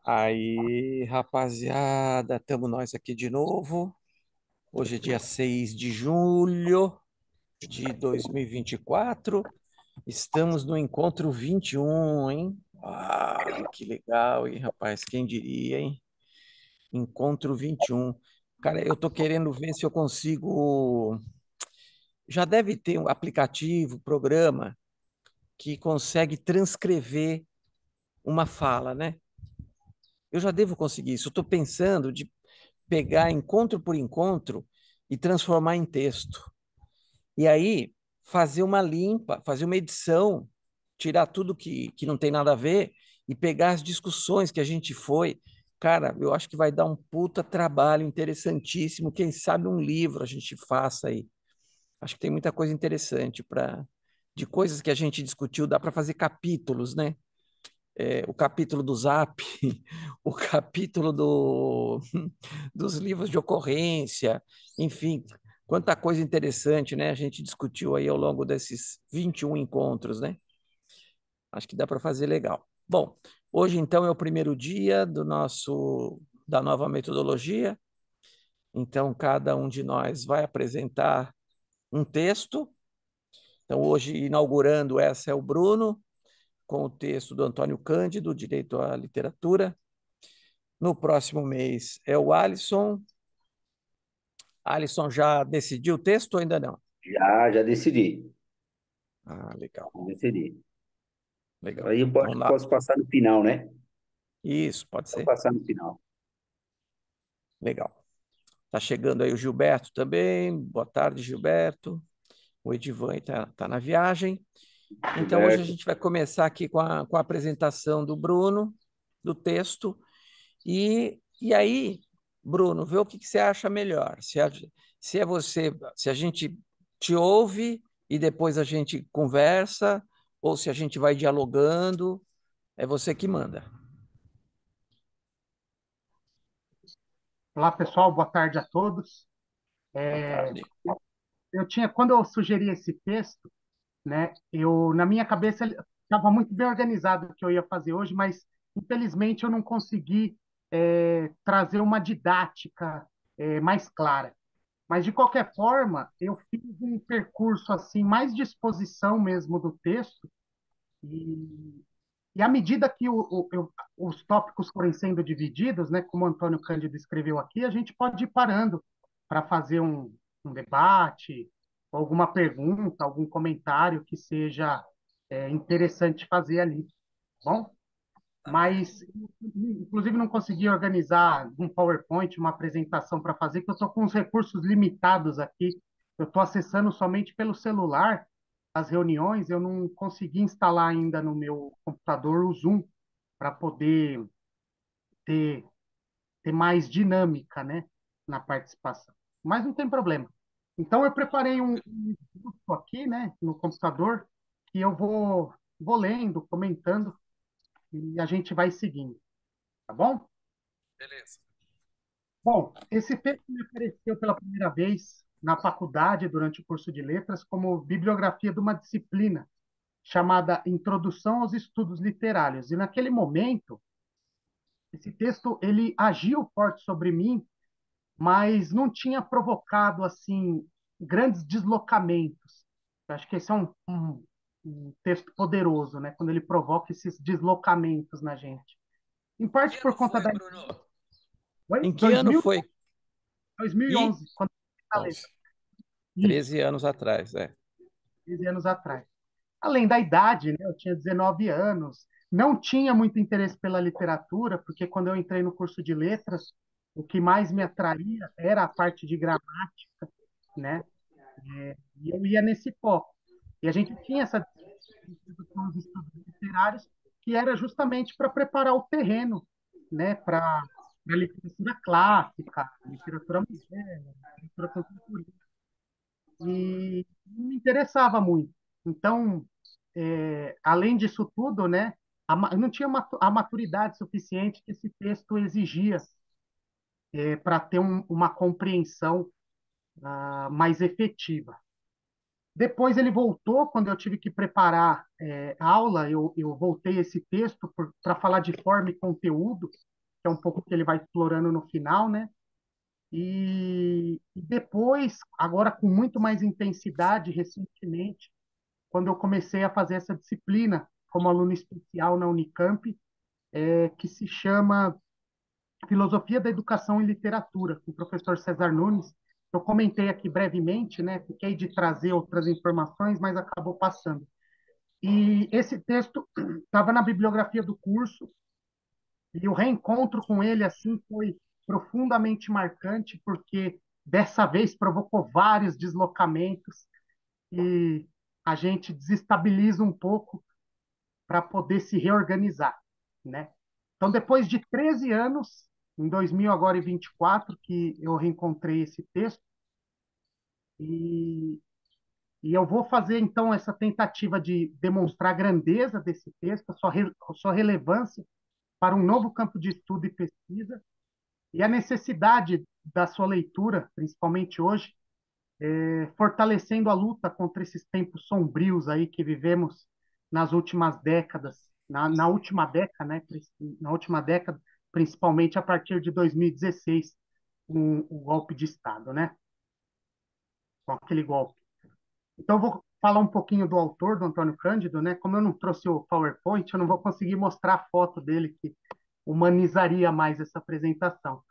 Aí, rapaziada, estamos nós aqui de novo. Hoje é dia 6 de julho de 2024. Estamos no encontro 21, hein? Ah, que legal, hein, rapaz? Quem diria, hein? Encontro 21. Cara, eu tô querendo ver se eu consigo. Já deve ter um aplicativo, programa que consegue transcrever uma fala, né? Eu já devo conseguir isso. Eu estou pensando de pegar encontro por encontro e transformar em texto. E aí fazer uma limpa, fazer uma edição, tirar tudo que não tem nada a ver e pegar as discussões que a gente foi. Cara, eu acho que vai dar um puta trabalho interessantíssimo. Quem sabe um livro a gente faça aí. Acho que tem muita coisa interessante para de coisas que a gente discutiu, dá para fazer capítulos, né? O capítulo do Zap, o capítulo dos livros de ocorrência, enfim, quanta coisa interessante, né? A gente discutiu aí ao longo desses 21 encontros, né? Acho que dá para fazer legal. Bom, hoje então é o primeiro dia da nova metodologia. Então, cada um de nós vai apresentar um texto. Então, hoje, inaugurando, essa é o Bruno, com o texto do Antônio Cândido, Direito à Literatura. No próximo mês é o Alisson. Alisson já decidiu o texto ou ainda não? Já decidi. Ah, legal, Já decidi. legal. Aí eu Então acho que lá. posso passar no final, né? Isso, pode Vou ser. passar no final. Legal. Tá chegando aí o Gilberto também. Boa tarde, Gilberto. O Edivan está na viagem. Então, hoje a Gilberto. gente vai começar aqui com a apresentação do Bruno, do texto. E aí, Bruno, vê o que você acha melhor. Se é você, se a gente te ouve e depois a gente conversa, ou se a gente vai dialogando, é você que manda. Olá, pessoal, boa tarde a todos. Boa tarde. Quando eu sugeri esse texto, né, na minha cabeça estava muito bem organizado o que eu ia fazer hoje, mas infelizmente eu não consegui trazer uma didática mais clara. Mas de qualquer forma, eu fiz um percurso assim mais de exposição mesmo do texto e, e à medida que os tópicos forem sendo divididos, né, como o Antônio Cândido escreveu aqui, a gente pode ir parando para fazer um debate, alguma pergunta, algum comentário que seja interessante fazer ali. Bom, mas inclusive não consegui organizar um PowerPoint, uma apresentação para fazer, que eu estou com os recursos limitados aqui. Eu estou acessando somente pelo celular as reuniões, eu não consegui instalar ainda no meu computador o Zoom para poder ter, ter mais dinâmica, né, na participação. Mas não tem problema. Então eu preparei um grupo aqui, né, no computador, que eu vou lendo, comentando e a gente vai seguindo, tá bom? Beleza. Bom, esse texto me apareceu pela primeira vez na faculdade, durante o curso de letras, como bibliografia de uma disciplina chamada Introdução aos Estudos Literários. E naquele momento, esse texto ele agiu forte sobre mim, mas não tinha provocado assim grandes deslocamentos. Eu acho que esse é um texto poderoso, né? Quando ele provoca esses deslocamentos na gente. Em Que parte por ano conta foi, da... Bruno? Oi? Em que ano foi? 2011, E? quando eu letra. Nossa, Isso, 13 anos atrás, é. 13 anos atrás. Além da idade, né? Eu tinha 19 anos, não tinha muito interesse pela literatura, porque quando eu entrei no curso de letras, o que mais me atraía era a parte de gramática, né? E eu ia nesse foco. E a gente tinha essa introdução aos estudos literários, que era justamente para preparar o terreno, né? Para a literatura clássica, literatura moderna, literatura contemporânea. E não me interessava muito. Então, além disso tudo, né, não tinha a maturidade suficiente que esse texto exigia para ter uma compreensão mais efetiva. Depois ele voltou, quando eu tive que preparar a aula, eu voltei esse texto para falar de forma e conteúdo, que é um pouco que ele vai explorando no final, né? E depois, agora com muito mais intensidade, recentemente, quando eu comecei a fazer essa disciplina como aluno especial na Unicamp, que se chama Filosofia da Educação e Literatura, com o professor César Nunes. Eu comentei aqui brevemente, né? Fiquei de trazer outras informações, mas acabou passando. E esse texto estava na bibliografia do curso, e o reencontro com ele assim foi profundamente marcante, porque dessa vez provocou vários deslocamentos e a gente desestabiliza um pouco para poder se reorganizar, né? Então, depois de 13 anos, em 2000 agora e 24, que eu reencontrei esse texto, e, e eu vou fazer, então, essa tentativa de demonstrar a grandeza desse texto, a sua relevância para um novo campo de estudo e pesquisa, e a necessidade da sua leitura, principalmente hoje, fortalecendo a luta contra esses tempos sombrios aí que vivemos nas últimas décadas, na última década, né? Na última década, principalmente a partir de 2016, com o golpe de Estado, né? Com aquele golpe. Então, eu vou falar um pouquinho do autor, do Antônio Cândido, né? Como eu não trouxe o PowerPoint, eu não vou conseguir mostrar a foto dele, que humanizaria mais essa apresentação.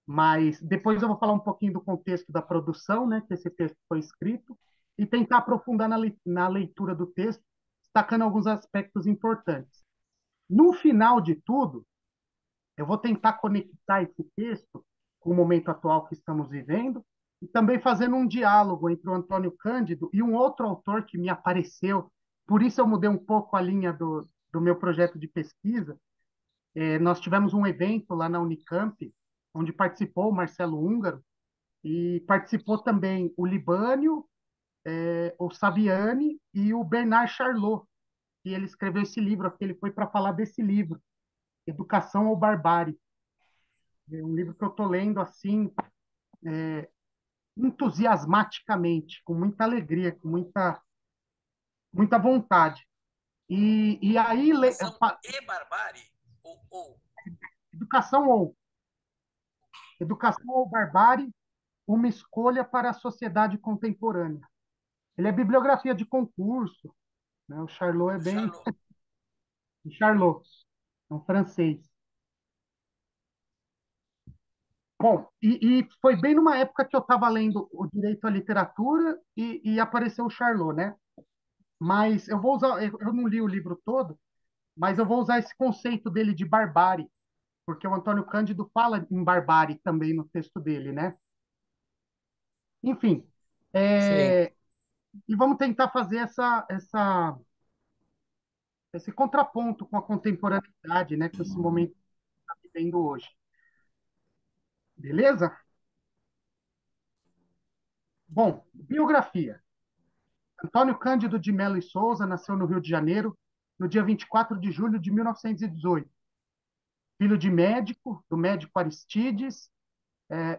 Mas depois eu vou falar um pouquinho do contexto da produção, né, que esse texto foi escrito, e tentar aprofundar na leitura do texto, destacando alguns aspectos importantes. No final de tudo, eu vou tentar conectar esse texto com o momento atual que estamos vivendo, e também fazendo um diálogo entre o Antônio Cândido e um outro autor que me apareceu. Por isso eu mudei um pouco a linha do meu projeto de pesquisa. Nós tivemos um evento lá na Unicamp, onde participou o Marcelo Húngaro, e participou também o Libânio, o Saviani e o Bernard Charlot, que ele escreveu esse livro, que ele foi para falar desse livro, Educação ou Barbárie. É um livro que eu estou lendo assim, entusiasmaticamente, com muita alegria, com muita vontade. E aí, Educação e barbárie? Ou. educação ou Educação ou Barbárie, uma escolha para a sociedade contemporânea. Ele é bibliografia de concurso, né? O Charlot é bem... Charlot. Charlot, é um francês. Bom, e foi bem numa época que eu estava lendo o Direito à Literatura e apareceu o Charlot, né? Mas eu vou usar, eu não li o livro todo, mas eu vou usar esse conceito dele de barbárie, porque o Antônio Cândido fala em barbárie também no texto dele, né? Enfim, Sim. e vamos tentar fazer esse contraponto com a contemporaneidade, né? Com esse momento que está vivendo hoje. Beleza? Bom, biografia. Antônio Cândido de Melo e Souza nasceu no Rio de Janeiro no dia 24 de julho de 1918. Filho de médico, do médico Aristides,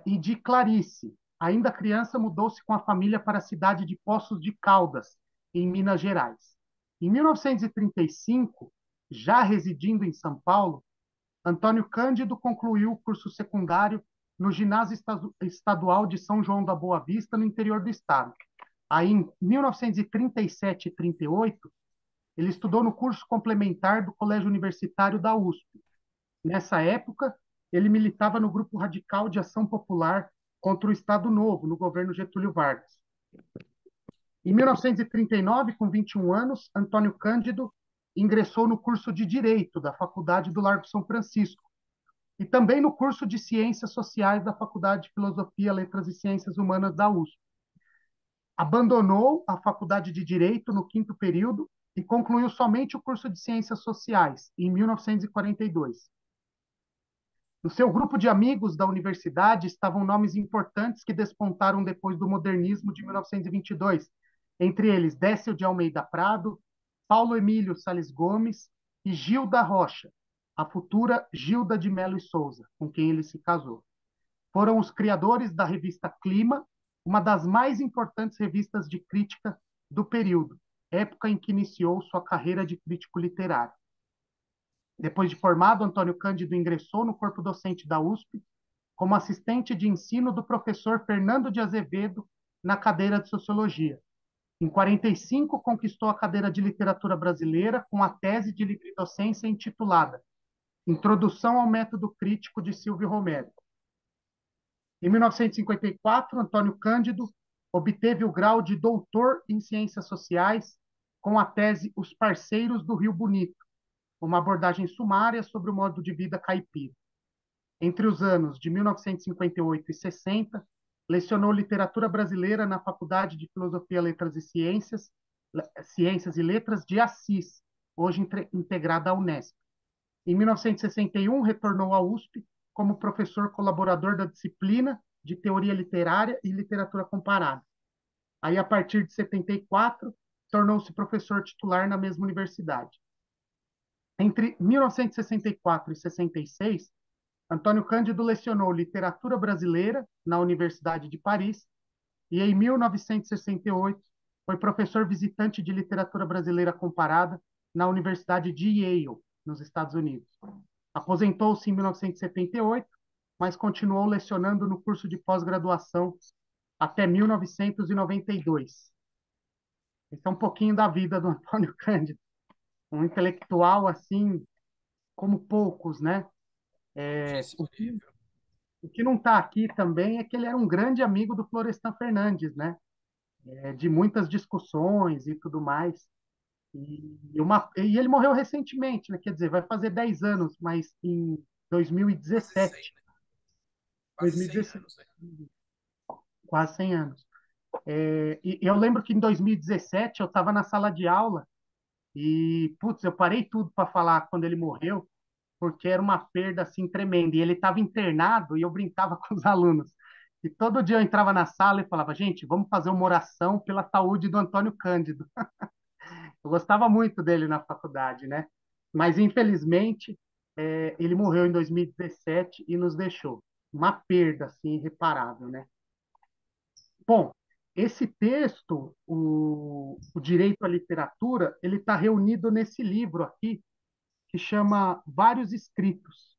e de Clarice. Ainda criança, mudou-se com a família para a cidade de Poços de Caldas, em Minas Gerais. Em 1935, já residindo em São Paulo, Antônio Cândido concluiu o curso secundário no Ginásio Estadual de São João da Boa Vista, no interior do estado. Aí, em 1937 e 38, ele estudou no curso complementar do Colégio Universitário da USP. Nessa época, ele militava no Grupo Radical de Ação Popular contra o Estado Novo, no governo Getúlio Vargas. Em 1939, com 21 anos, Antônio Cândido ingressou no curso de Direito da Faculdade do Largo São Francisco e também no curso de Ciências Sociais da Faculdade de Filosofia, Letras e Ciências Humanas da USP. Abandonou a Faculdade de Direito no quinto período e concluiu somente o curso de Ciências Sociais, em 1942. No seu grupo de amigos da universidade estavam nomes importantes que despontaram depois do modernismo de 1922, entre eles Décio de Almeida Prado, Paulo Emílio Sales Gomes e Gilda Rocha, a futura Gilda de Melo e Souza, com quem ele se casou. Foram os criadores da revista Clima, uma das mais importantes revistas de crítica do período, época em que iniciou sua carreira de crítico literário. Depois de formado, Antônio Cândido ingressou no corpo docente da USP como assistente de ensino do professor Fernando de Azevedo na cadeira de Sociologia. Em 45, conquistou a cadeira de Literatura Brasileira com a tese de livre-docência intitulada Introdução ao Método Crítico de Silvio Romero. Em 1954, Antônio Cândido obteve o grau de doutor em Ciências Sociais com a tese Os Parceiros do Rio Bonito, uma abordagem sumária sobre o modo de vida caipira. Entre os anos de 1958 e 60, lecionou literatura brasileira na Faculdade de Filosofia, Letras e Ciências e Letras de Assis, hoje integrada à Unesp. Em 1961, retornou à USP como professor colaborador da disciplina de Teoria Literária e Literatura Comparada. Aí, a partir de 74, tornou-se professor titular na mesma universidade. Entre 1964 e 66, Antônio Cândido lecionou literatura brasileira na Universidade de Paris e, em 1968, foi professor visitante de literatura brasileira comparada na Universidade de Yale, nos Estados Unidos. Aposentou-se em 1978, mas continuou lecionando no curso de pós-graduação até 1992. Esse é um pouquinho da vida do Antônio Cândido, um intelectual assim como poucos, né? O que não está aqui também é que ele era um grande amigo do Florestan Fernandes, né? De muitas discussões e tudo mais. E ele morreu recentemente, né? Quer dizer, vai fazer 10 anos, mas em 2017. Quase 100 anos, né? Quase 100 anos. E eu lembro que em 2017 eu estava na sala de aula e, putz, eu parei tudo para falar quando ele morreu, porque era uma perda assim tremenda. E ele estava internado e eu brincava com os alunos. E todo dia eu entrava na sala e falava, gente, vamos fazer uma oração pela saúde do Antônio Cândido. Eu gostava muito dele na faculdade, né? Mas, infelizmente, ele morreu em 2017 e nos deixou. Uma perda, assim, irreparável, né? Bom, esse texto, o Direito à Literatura, ele está reunido nesse livro aqui, que chama Vários Escritos.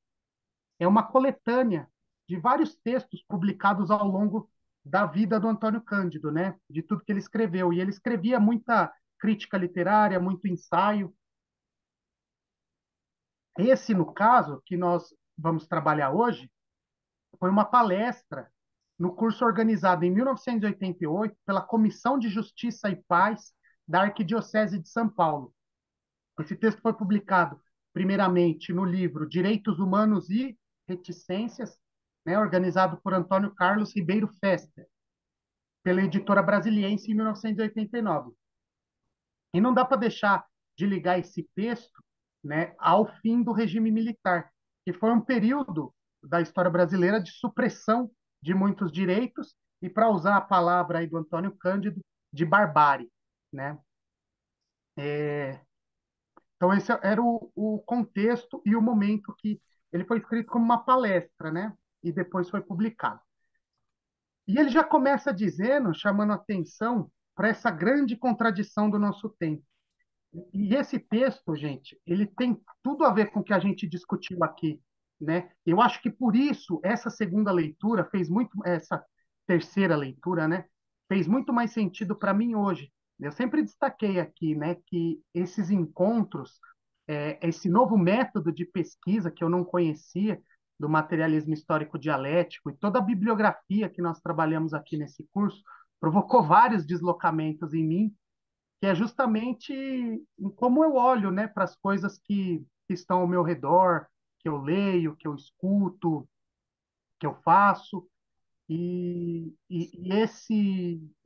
É uma coletânea de vários textos publicados ao longo da vida do Antônio Cândido, né? De tudo que ele escreveu. E ele escrevia muita crítica literária, muito ensaio. Esse, no caso, que nós vamos trabalhar hoje, foi uma palestra no curso organizado em 1988 pela Comissão de Justiça e Paz da Arquidiocese de São Paulo. Esse texto foi publicado, primeiramente, no livro Direitos Humanos e Reticências, né, organizado por Antônio Carlos Ribeiro Fester, pela editora Brasiliense, em 1989. E não dá para deixar de ligar esse texto, né, ao fim do regime militar, que foi um período da história brasileira de supressão de muitos direitos e, para usar a palavra aí do Antônio Cândido, de barbárie, né? Então, esse era o contexto e o momento que ele foi escrito como uma palestra, né? E depois foi publicado. E ele já começa dizendo, chamando atenção para essa grande contradição do nosso tempo. E esse texto, gente, ele tem tudo a ver com o que a gente discutiu aqui, né? Eu acho que por isso essa segunda leitura fez muito, essa terceira leitura, né? Fez muito mais sentido para mim hoje. Eu sempre destaquei aqui, né, que esses encontros, esse novo método de pesquisa que eu não conhecia do materialismo histórico dialético e toda a bibliografia que nós trabalhamos aqui nesse curso provocou vários deslocamentos em mim, que é justamente em como eu olho, né, para as coisas que estão ao meu redor, que eu leio, que eu escuto, que eu faço. E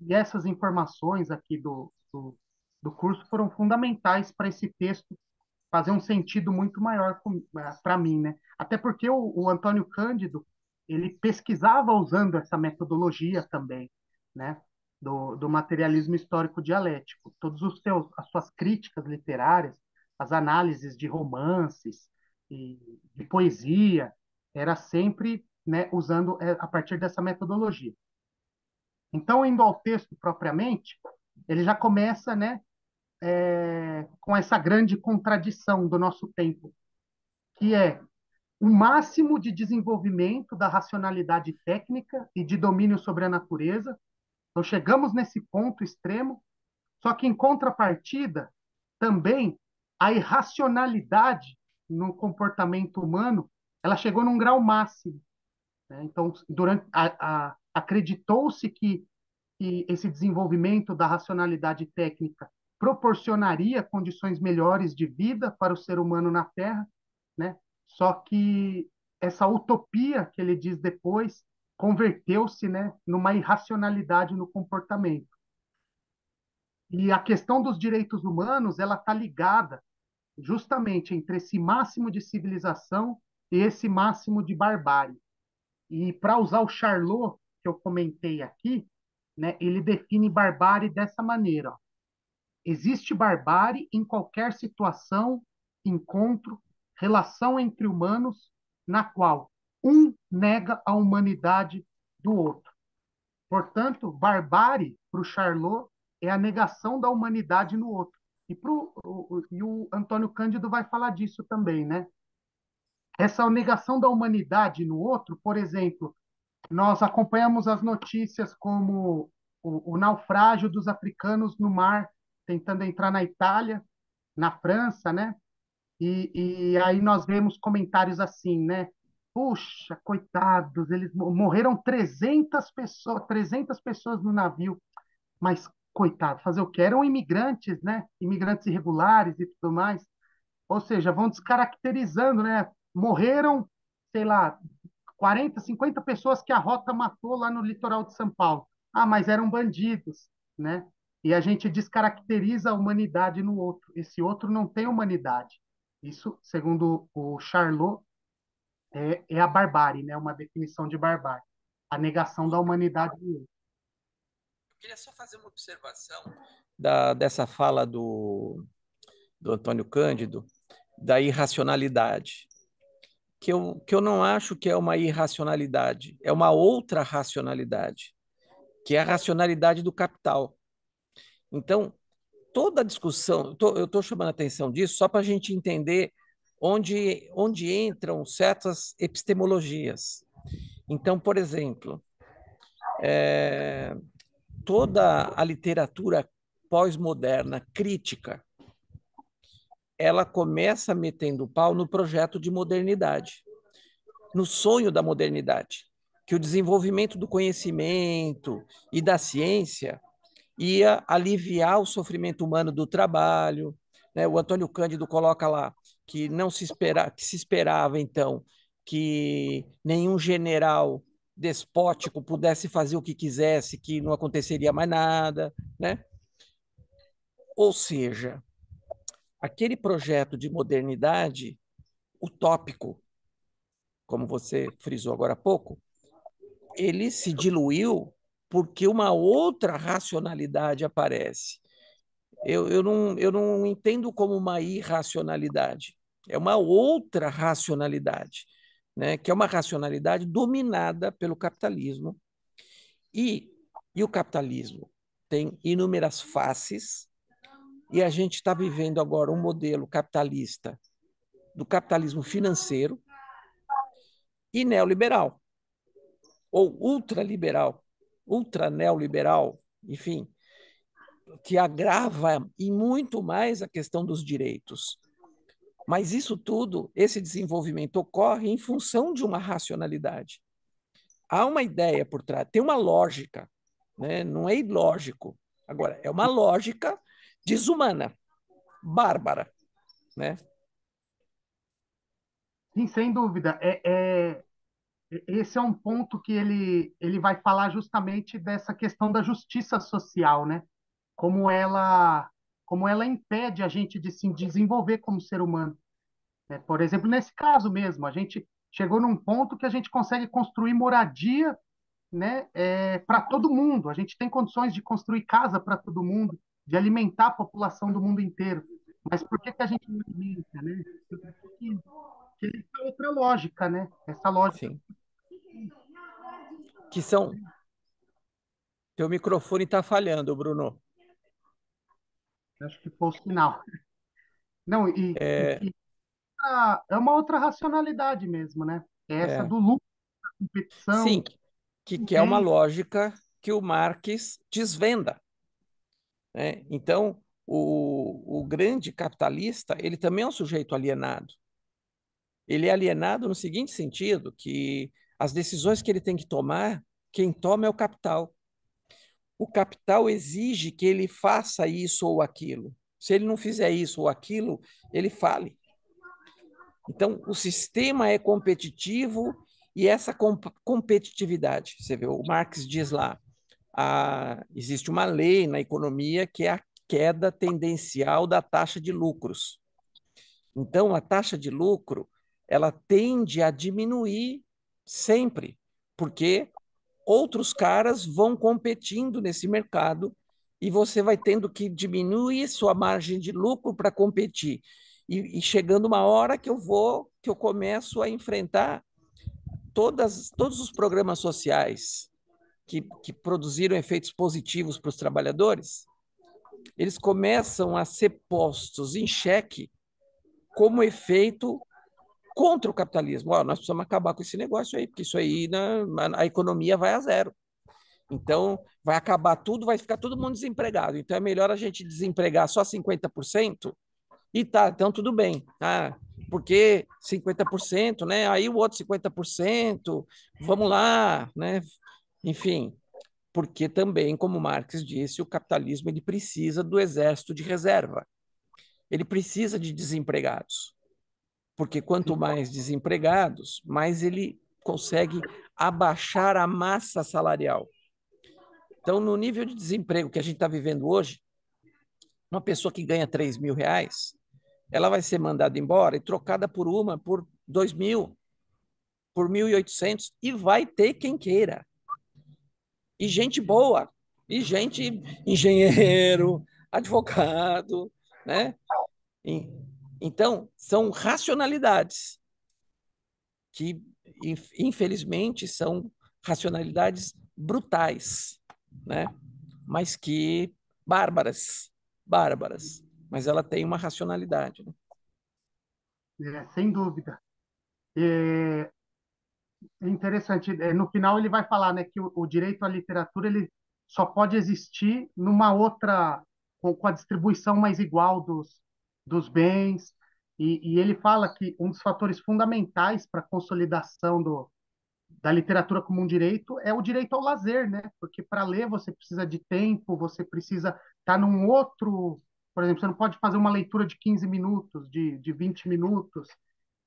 essas informações aqui do curso foram fundamentais para esse texto fazer um sentido muito maior para mim, né? Até porque o Antônio Cândido ele pesquisava usando essa metodologia também, né? Do materialismo histórico dialético. As suas críticas literárias, as análises de romances e de poesia, era sempre, né, usando a partir dessa metodologia. Então, indo ao texto propriamente, ele já começa, né, com essa grande contradição do nosso tempo, que é o máximo de desenvolvimento da racionalidade técnica e de domínio sobre a natureza. Então, chegamos nesse ponto extremo, só que, em contrapartida, também a irracionalidade no comportamento humano ela chegou num grau máximo. Né? Então, acreditou-se que esse desenvolvimento da racionalidade técnica proporcionaria condições melhores de vida para o ser humano na Terra, né? Só que essa utopia que ele diz depois converteu-se, né, numa irracionalidade no comportamento. E a questão dos direitos humanos, ela está ligada justamente entre esse máximo de civilização e esse máximo de barbárie. E para usar o Charlot, que eu comentei aqui, né, ele define barbárie dessa maneira: ó. Existe barbárie em qualquer situação, encontro, relação entre humanos, na qual um nega a humanidade do outro. Portanto, barbárie, para o Charlot, é a negação da humanidade no outro. E o Antônio Cândido vai falar disso também, né? Essa negação da humanidade no outro, por exemplo, nós acompanhamos as notícias como o naufrágio dos africanos no mar, tentando entrar na Itália, na França, né? E aí nós vemos comentários assim, né? Puxa, coitados, eles morreram 300 pessoas no navio, mas coitado, fazer o quê? Eram imigrantes, né? Imigrantes irregulares e tudo mais. Ou seja, vão descaracterizando, né? Morreram, sei lá, 40, 50 pessoas que a rota matou lá no litoral de São Paulo. Ah, mas eram bandidos, né? E a gente descaracteriza a humanidade no outro. Esse outro não tem humanidade. Isso, segundo o Charlot, é a barbárie, né? Uma definição de barbárie. A negação da humanidade do outro. Eu queria só fazer uma observação dessa fala do Antônio Cândido, da irracionalidade, que eu não acho que é uma irracionalidade, é uma outra racionalidade, que é a racionalidade do capital. Então, toda a discussão, eu estou chamando a atenção disso só para a gente entender onde entram certas epistemologias. Então, por exemplo, é, toda a literatura pós-moderna crítica, ela começa metendo pau no projeto de modernidade, no sonho da modernidade, que o desenvolvimento do conhecimento e da ciência ia aliviar o sofrimento humano do trabalho, né? O Antônio Cândido coloca lá que não se espera, que se esperava então que nenhum general despótico pudesse fazer o que quisesse, que não aconteceria mais nada, né? Ou seja, aquele projeto de modernidade utópico, como você frisou agora há pouco, ele se diluiu porque uma outra racionalidade aparece. Eu não entendo como uma irracionalidade. É uma outra racionalidade, né? Que é uma racionalidade dominada pelo capitalismo. E, e o capitalismo tem inúmeras faces, e a gente está vivendo agora um modelo capitalista, do capitalismo financeiro e neoliberal, ou ultraliberal, ultraneoliberal, enfim, que agrava e muito mais a questão dos direitos. Mas isso tudo, esse desenvolvimento ocorre em função de uma racionalidade. Há uma ideia por trás, tem uma lógica, né? Não é ilógico. Agora, é uma lógica desumana, bárbara, né? Sim, sem dúvida. Esse é um ponto que ele vai falar justamente dessa questão da justiça social, né? Como ela, como ela impede a gente de se desenvolver como ser humano. Né? Por exemplo, nesse caso mesmo, a gente chegou num ponto que a gente consegue construir moradia, né, para todo mundo. A gente tem condições de construir casa para todo mundo, de alimentar a população do mundo inteiro. Mas por que que a gente não alimenta, né? Que é outra lógica, né? Essa lógica. Sim. Que são. Teu microfone está falhando, Bruno. Acho que foi o sinal. Não, É, é uma outra racionalidade mesmo, né? É essa é. do lucro, Sim, competição, que é uma bem, lógica que o Marx desvenda, né? Então, o grande capitalista, ele também é um sujeito alienado. Ele é alienado no seguinte sentido, que as decisões que ele tem que tomar, quem toma é o capital. O capital exige que ele faça isso ou aquilo. Se ele não fizer isso ou aquilo, ele fale. Então, o sistema é competitivo e essa competitividade, você vê, o Marx diz lá, existe uma lei na economia que é a queda tendencial da taxa de lucros. Então, a taxa de lucro, ela tende a diminuir sempre, porque outros caras vão competindo nesse mercado e você vai tendo que diminuir sua margem de lucro para competir. E chegando uma hora que eu começo a enfrentar todos os programas sociais que produziram efeitos positivos para os trabalhadores, eles começam a ser postos em xeque como efeito contra o capitalismo. Ó, nós precisamos acabar com esse negócio aí, porque isso aí a economia vai a zero. Então, vai acabar tudo, vai ficar todo mundo desempregado. Então, é melhor a gente desempregar só 50% e tá, então tudo bem. Ah, porque 50%, né? Aí o outro 50%, vamos lá, né? Enfim, porque também, como Marx disse, o capitalismo ele precisa do exército de reserva. Ele precisa de desempregados, porque quanto mais desempregados, mais ele consegue abaixar a massa salarial. Então, no nível de desemprego que a gente está vivendo hoje, uma pessoa que ganha R$ 3.000, ela vai ser mandada embora e trocada por 2.000, por 1.800, e vai ter quem queira. E gente boa, e gente engenheiro, advogado, né? E, então, são racionalidades que, infelizmente, são racionalidades brutais, né? Mas que bárbaras, bárbaras. Mas ela tem uma racionalidade, né? sem dúvida. É interessante. No final ele vai falar, né, que o direito à literatura ele só pode existir numa outra, com a distribuição mais igual dos bens. E ele fala que um dos fatores fundamentais para a consolidação da literatura como um direito é o direito ao lazer, né? Porque para ler você precisa de tempo, você precisa estar num outro. Por exemplo, você não pode fazer uma leitura de 15 minutos, de 20 minutos,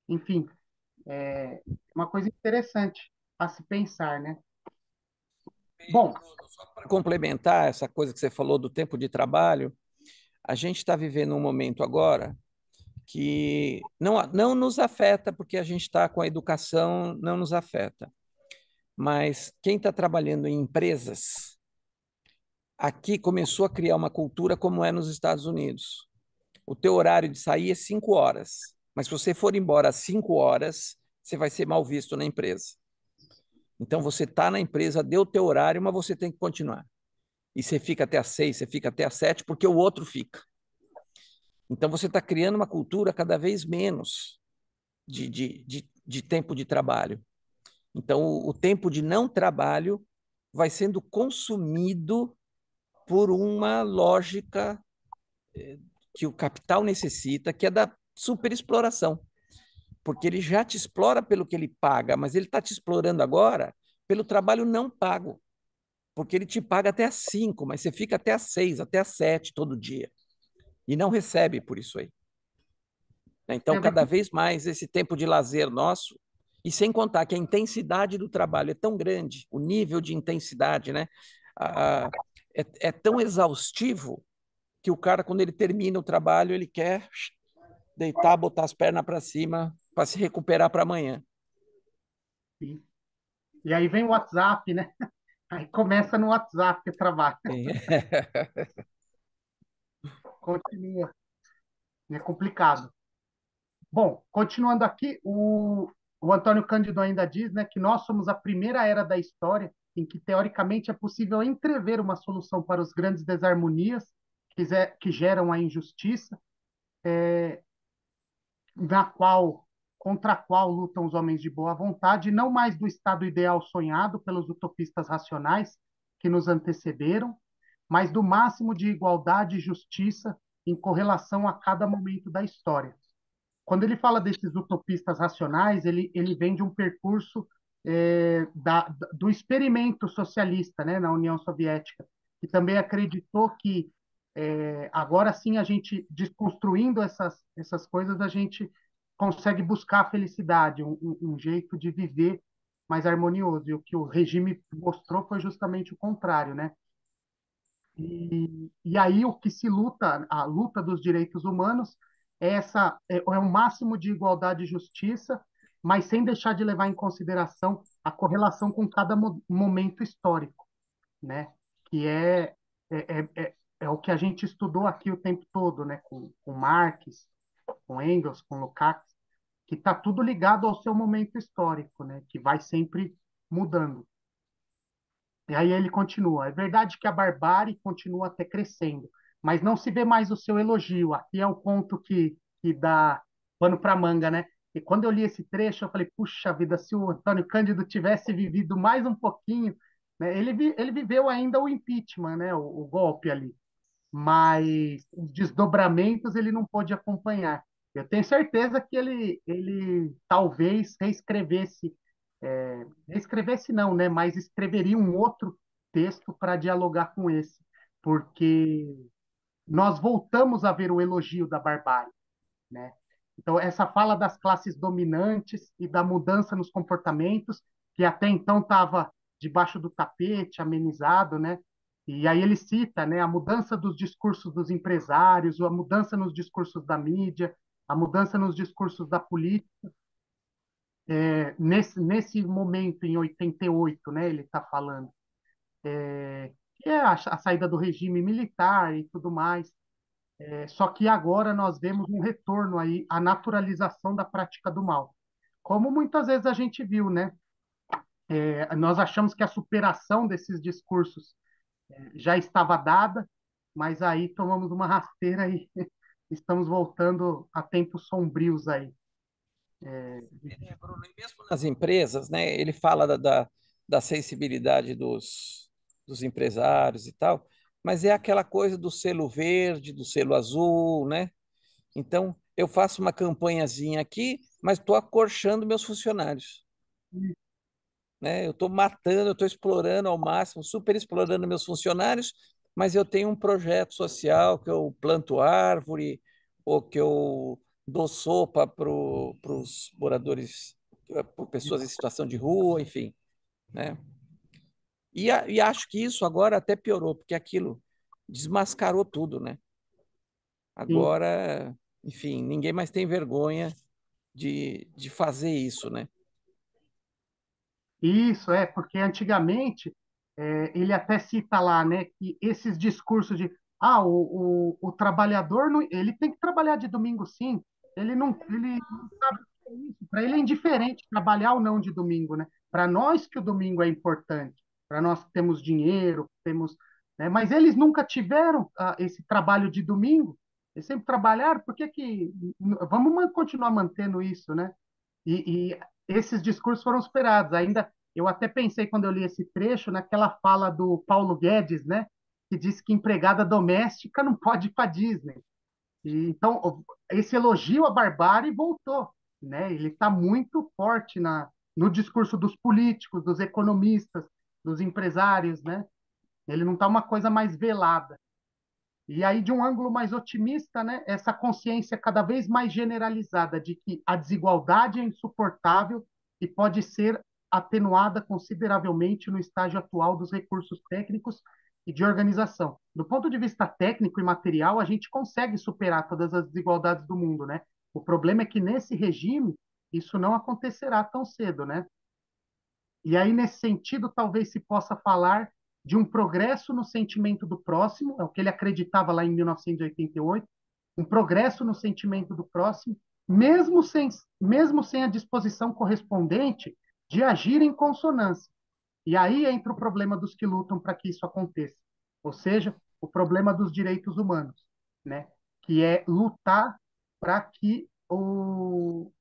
enfim, é uma coisa interessante a se pensar, né? Bom, Para complementar essa coisa que você falou do tempo de trabalho, a gente está vivendo um momento agora que não nos afeta, porque a gente está com a educação, não nos afeta. Mas quem está trabalhando em empresas, aqui começou a criar uma cultura como é nos Estados Unidos. O teu horário de sair é 5 horas, mas se você for embora às 5 horas, você vai ser mal visto na empresa. Então você está na empresa, deu o teu horário, mas você tem que continuar. E você fica até às 6, você fica até às 7, porque o outro fica. Então você está criando uma cultura cada vez menos de tempo de trabalho. Então o tempo de não trabalho vai sendo consumido por uma lógica que o capital necessita, que é da superexploração. Porque ele já te explora pelo que ele paga, mas ele está te explorando agora pelo trabalho não pago. Porque ele te paga até às 5, mas você fica até às 6, até às 7 todo dia. E não recebe por isso aí. Então, tem a ver cada com vez mais esse tempo de lazer nosso, e sem contar que a intensidade do trabalho é tão grande, o nível de intensidade, né? É tão exaustivo que o cara, quando ele termina o trabalho, ele quer deitar, botar as pernas para cima para se recuperar para amanhã. isso. E aí vem o WhatsApp, né? Aí começa no WhatsApp que trabalha. Continua. É complicado. Bom, continuando aqui, o Antônio Cândido ainda diz, né, que nós somos a primeira era da história em que, teoricamente, é possível entrever uma solução para os grandes desarmonias que geram a injustiça, na qual, contra a qual lutam os homens de boa vontade, não mais do estado ideal sonhado pelos utopistas racionais que nos antecederam, mas do máximo de igualdade e justiça em correlação a cada momento da história. Quando ele fala desses utopistas racionais, ele vem de um percurso do experimento socialista, né, na União Soviética, que também acreditou que agora sim a gente, desconstruindo essas coisas, a gente consegue buscar a felicidade, um jeito de viver mais harmonioso. E o que o regime mostrou foi justamente o contrário, né? E aí o que se luta, a luta dos direitos humanos, é um máximo de igualdade e justiça, mas sem deixar de levar em consideração a correlação com cada momento histórico, né? Que é o que a gente estudou aqui o tempo todo, né? Com Marx, com Engels, com Lukács, que está tudo ligado ao seu momento histórico, né? Que vai sempre mudando. E aí ele continua: é verdade que a barbárie continua até crescendo, mas não se vê mais o seu elogio. Aqui é o ponto que dá pano para manga, né? E quando eu li esse trecho, eu falei: puxa vida, se o Antônio Cândido tivesse vivido mais um pouquinho, né? Ele viveu ainda o impeachment, né? O golpe ali, mas os desdobramentos ele não pôde acompanhar. Eu tenho certeza que ele talvez reescrevesse não, né? Mas escreveria um outro texto para dialogar com esse, porque nós voltamos a ver o elogio da barbárie, né? Então, essa fala das classes dominantes e da mudança nos comportamentos, que até então estava debaixo do tapete, amenizado, né? E aí ele cita, né, a mudança dos discursos dos empresários, a mudança nos discursos da mídia, a mudança nos discursos da política. Nesse momento, em 88, né, ele está falando, que é a saída do regime militar e tudo mais. Só que agora nós vemos um retorno aí à naturalização da prática do mal. Como muitas vezes a gente viu, né? Nós achamos que a superação desses discursos já estava dada, mas aí tomamos uma rasteira e estamos voltando a tempos sombrios aí. Bruno, e mesmo nas empresas, né? Ele fala da sensibilidade dos empresários e tal, mas é aquela coisa do selo verde, do selo azul, né? Então, eu faço uma campanhazinha aqui, mas estou acorchando meus funcionários, né? Eu estou matando, eu estou explorando ao máximo, super explorando meus funcionários, mas eu tenho um projeto social que eu planto árvore ou que eu dou sopa para os moradores, para pessoas em situação de rua, enfim, né? E acho que isso agora até piorou, porque aquilo desmascarou tudo, né? Sim, Agora, enfim, ninguém mais tem vergonha de fazer isso, né? isso porque antigamente ele até cita lá, né, que esses discursos de o trabalhador não, ele tem que trabalhar de domingo sim, ele não sabe o que é isso, para ele é indiferente trabalhar ou não de domingo, né? Para nós que o domingo é importante, para nós que temos dinheiro, temos, né, mas eles nunca tiveram esse trabalho de domingo, eles sempre trabalharam, por que que vamos continuar mantendo isso, né? E esses discursos foram superados. Ainda eu até pensei quando eu li esse trecho naquela fala do Paulo Guedes, né, que disse que empregada doméstica não pode ir para Disney. E, então esse elogio à barbárie voltou, né? Ele está muito forte no discurso dos políticos, dos economistas, dos empresários, né? Ele não está uma coisa mais velada. E aí, de um ângulo mais otimista, né, essa consciência cada vez mais generalizada de que a desigualdade é insuportável e pode ser atenuada consideravelmente no estágio atual dos recursos técnicos e de organização. Do ponto de vista técnico e material, a gente consegue superar todas as desigualdades do mundo, né? O problema é que nesse regime isso não acontecerá tão cedo, né? E aí, nesse sentido, talvez se possa falar de um progresso no sentimento do próximo, é o que ele acreditava lá em 1988, um progresso no sentimento do próximo, mesmo sem a disposição correspondente de agir em consonância. E aí entra o problema dos que lutam para que isso aconteça. Ou seja, o problema dos direitos humanos, né? Que é lutar para que o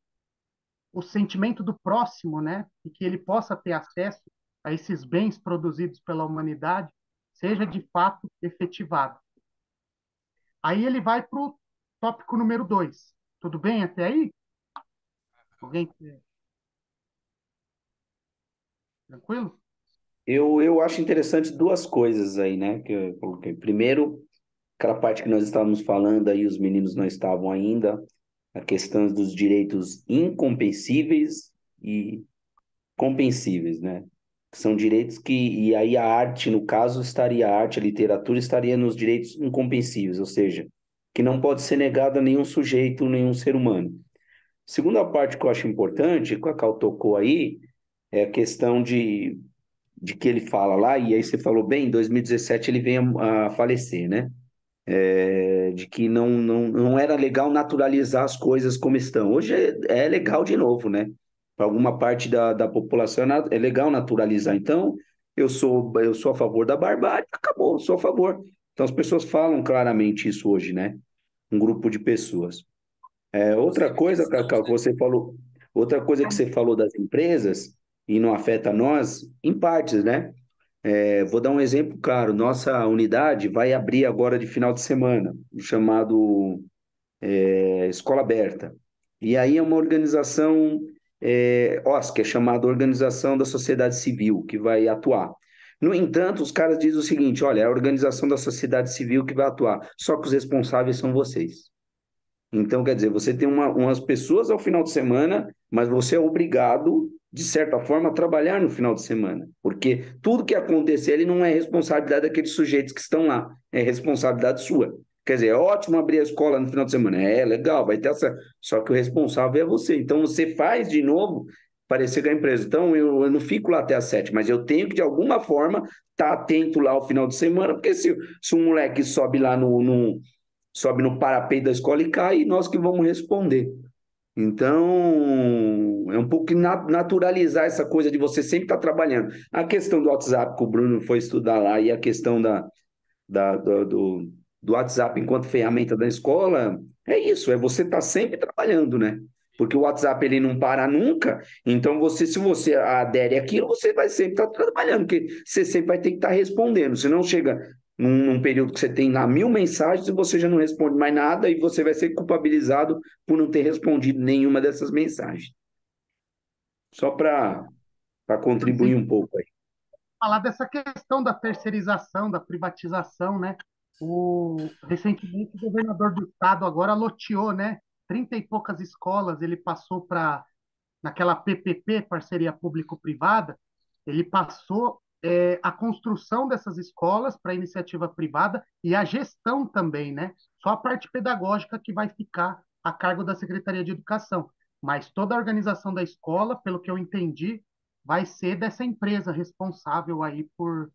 sentimento do próximo, né? E que ele possa ter acesso a esses bens produzidos pela humanidade seja de fato efetivado. Aí ele vai para o tópico número 2. Tudo bem até aí? Alguém? Tranquilo? Eu acho interessante duas coisas aí, né, que eu coloquei. Primeiro, aquela parte que nós estávamos falando aí, os meninos não estavam ainda, a questão dos direitos incompensíveis e compensíveis, né? São direitos que, e aí a arte, no caso, estaria, a arte, a literatura estaria nos direitos incompensíveis, ou seja, que não pode ser negado a nenhum sujeito, nenhum ser humano. Segunda parte que eu acho importante, que a Cacau tocou aí, é a questão de que ele fala lá, e aí você falou bem, em 2017 ele vem a falecer, né? De que não era legal naturalizar as coisas como estão. Hoje é legal de novo, né? Para alguma parte da população é legal naturalizar. Então, eu sou a favor da barbárie, acabou, sou a favor. Então, as pessoas falam claramente isso hoje, né? Um grupo de pessoas. Outra Inclusive coisa, questões, Cacau, que né? você falou, outra coisa que você falou das empresas, e não afeta nós, em partes, né? Vou dar um exemplo claro. Nossa unidade vai abrir agora de final de semana, o chamado Escola Aberta. E aí é uma organização, OSC, é chamada Organização da Sociedade Civil, que vai atuar. No entanto, os caras dizem o seguinte: olha, é a organização da sociedade civil que vai atuar, só que os responsáveis são vocês. Então, quer dizer, você tem umas pessoas ao final de semana, mas você é obrigado, de certa forma, a trabalhar no final de semana. Porque tudo que acontecer ele não é responsabilidade daqueles sujeitos que estão lá, é responsabilidade sua. Quer dizer, é ótimo abrir a escola no final de semana. É legal, vai ter essa. Só que o responsável é você. Então, você faz de novo parecer com a empresa. Então, eu não fico lá até às 7, mas eu tenho que, de alguma forma, estar atento lá ao final de semana, porque se um moleque sobe lá sobe no parapeito da escola e cai, e nós que vamos responder. Então, é um pouco naturalizar essa coisa de você sempre estar trabalhando. A questão do WhatsApp, que o Bruno foi estudar lá, e a questão do WhatsApp enquanto ferramenta da escola, é isso, é você estar sempre trabalhando, né? Porque o WhatsApp ele não para nunca, então se você adere àquilo, você vai sempre estar trabalhando, porque você sempre vai ter que estar respondendo. Se não chega num período que você tem lá 1.000 mensagens e você já não responde mais nada e você vai ser culpabilizado por não ter respondido nenhuma dessas mensagens. Só para contribuir Inclusive, um pouco aí. falar dessa questão da terceirização, da privatização, né? Recentemente, o governador do estado agora loteou, né? 30 e poucas escolas, ele passou para, naquela PPP, parceria público-privada, ele passou a construção dessas escolas para iniciativa privada e a gestão também, né? Só a parte pedagógica que vai ficar a cargo da Secretaria de Educação. Mas toda a organização da escola, pelo que eu entendi, vai ser dessa empresa responsável aí por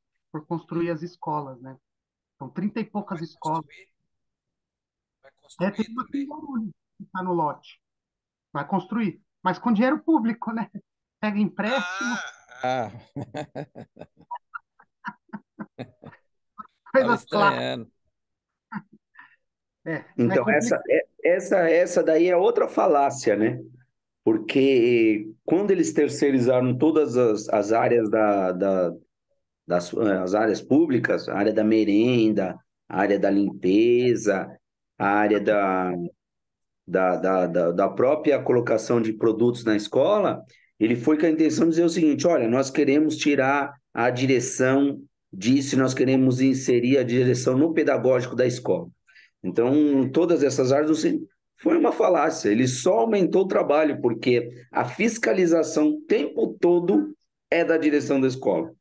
construir as escolas, né? São 30 e poucas Vai escolas. construir, vai Tem construir uma aqui em também. Guarulhos que está no lote. Vai construir, mas com dinheiro público, né? Pega empréstimo, Ah, estava coisa clássica. estranhando. É Então, complicado. essa daí é outra falácia, né? Porque quando eles terceirizaram todas as áreas as áreas públicas, a área da merenda, a área da limpeza, a área da própria colocação de produtos na escola, ele foi com a intenção de dizer o seguinte: olha, nós queremos tirar a direção disso, nós queremos inserir a direção no pedagógico da escola. Então, todas essas áreas foi uma falácia, ele só aumentou o trabalho, porque a fiscalização o tempo todo é da direção da escola.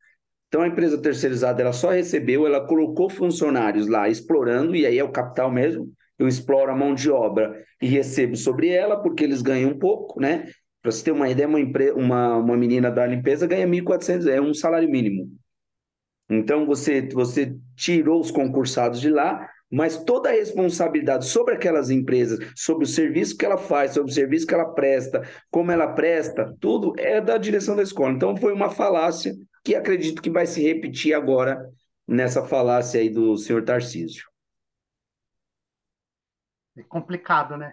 Então, a empresa terceirizada, ela só recebeu, ela colocou funcionários lá explorando, e aí é o capital mesmo, eu exploro a mão de obra e recebo sobre ela, porque eles ganham um pouco, né? Para você ter uma ideia, uma menina da limpeza ganha 1.400, é um salário mínimo. Então, você tirou os concursados de lá, mas toda a responsabilidade sobre aquelas empresas, sobre o serviço que ela faz, sobre o serviço que ela presta, como ela presta, tudo é da direção da escola. Então, foi uma falácia que acredito que vai se repetir agora nessa falácia aí do senhor Tarcísio. É complicado, né?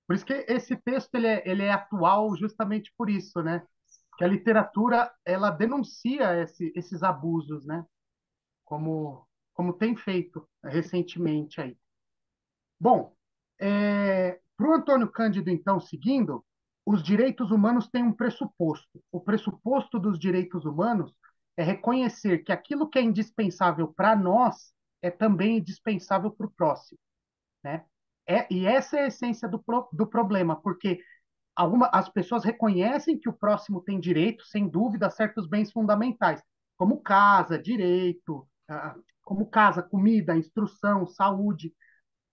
Por isso que esse texto ele é atual justamente por isso, né? Que a literatura ela denuncia esses abusos, né? Como tem feito recentemente aí. Bom, para o Antônio Cândido, então, seguindo, os direitos humanos têm um pressuposto. O pressuposto dos direitos humanos é reconhecer que aquilo que é indispensável para nós é também indispensável para o próximo, né? E essa é a essência do problema, porque as pessoas reconhecem que o próximo tem direito, sem dúvida, a certos bens fundamentais, como casa, direito, como casa, comida, instrução, saúde.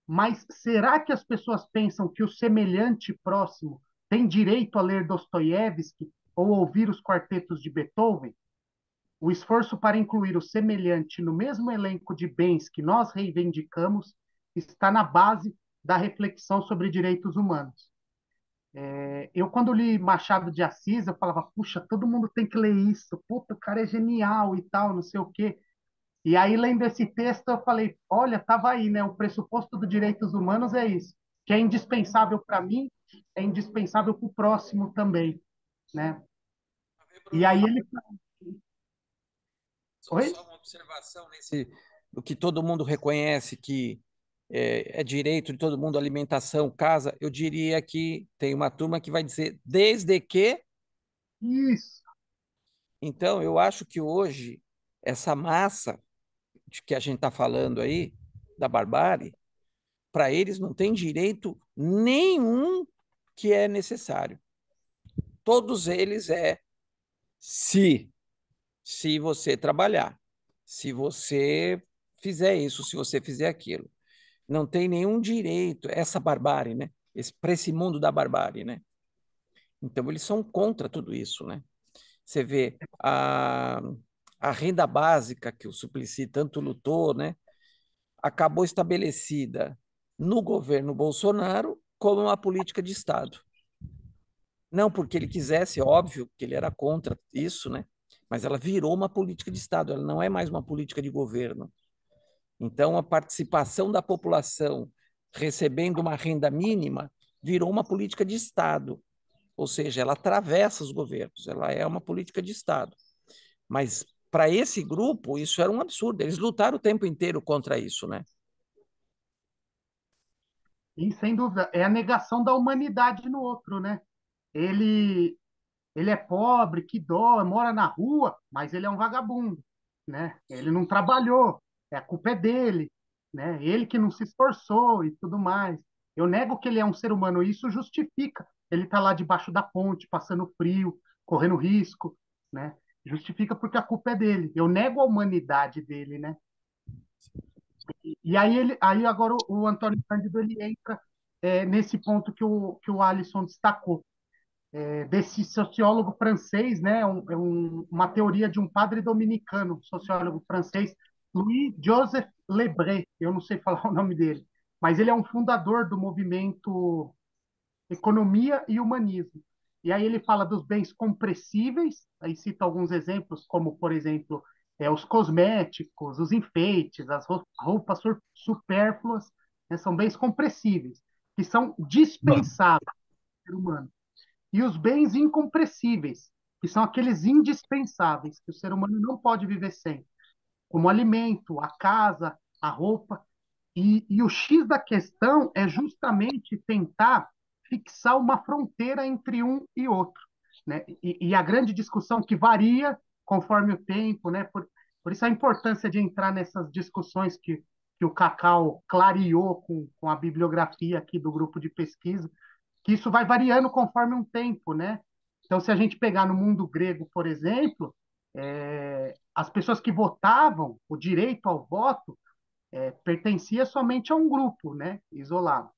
Mas será que as pessoas pensam que o semelhante próximo tem direito a ler Dostoiévski ou ouvir os quartetos de Beethoven? O esforço para incluir o semelhante no mesmo elenco de bens que nós reivindicamos está na base da reflexão sobre direitos humanos. Eu, quando li Machado de Assis, eu falava, puxa, todo mundo tem que ler isso, puta, o cara é genial e tal, não sei o quê. E aí, lendo esse texto, eu falei, olha, estava aí, né? O pressuposto dos direitos humanos é isso, que é indispensável para mim, é indispensável para o próximo também, né? E aí Bruno, ele... Oi? só uma observação nesse, do que todo mundo reconhece que é direito de todo mundo, alimentação, casa. Eu diria que tem uma turma que vai dizer desde que. Isso. Então, eu acho que hoje essa massa de que a gente está falando aí, da barbárie, para eles não tem direito nenhum que é necessário. Todos eles se, se você trabalhar, se você fizer isso, se você fizer aquilo. Não tem nenhum direito, essa barbárie, né? Para esse mundo da barbárie, né? Então, eles são contra tudo isso, né? Você vê a renda básica que o Suplicy tanto lutou, né? Acabou estabelecida no governo Bolsonaro como uma política de Estado. Não porque ele quisesse, óbvio que ele era contra isso, né? Mas ela virou uma política de Estado, ela não é mais uma política de governo. Então, a participação da população recebendo uma renda mínima virou uma política de Estado, ou seja, ela atravessa os governos, ela é uma política de Estado. Mas para esse grupo, isso era um absurdo, eles lutaram o tempo inteiro contra isso, né? E, sem dúvida, é a negação da humanidade no outro, né? Ele, ele é pobre, que dó, mora na rua, mas ele é um vagabundo, né? Ele não trabalhou, a culpa é dele, né? Ele que não se esforçou e tudo mais. Eu nego que ele é um ser humano, e isso justifica. Ele está lá debaixo da ponte, passando frio, correndo risco, né? Justifica porque a culpa é dele. Eu nego a humanidade dele, né? E aí agora o Antônio Cândido ele entra nesse ponto que o Alisson destacou desse sociólogo francês, né? Uma teoria de um padre dominicano, sociólogo francês, Louis-Joseph Lebré, eu não sei falar o nome dele, mas ele é um fundador do movimento Economia e Humanismo. E aí ele fala dos bens compressíveis, aí cita alguns exemplos, como, por exemplo, os cosméticos, os enfeites, as roupas supérfluas, né? São bens compressíveis, que são dispensáveis ao ser humano e os bens incompressíveis, que são aqueles indispensáveis, que o ser humano não pode viver sem, como o alimento, a casa, a roupa. E o X da questão é justamente tentar fixar uma fronteira entre um e outro, né? E a grande discussão que varia conforme o tempo, né? Por isso a importância de entrar nessas discussões que o Cacau clareou com a bibliografia aqui do grupo de pesquisa, que isso vai variando conforme um tempo, né? Então, se a gente pegar no mundo grego, por exemplo, as pessoas que votavam, o direito ao voto, pertencia somente a um grupo, né? Isolado.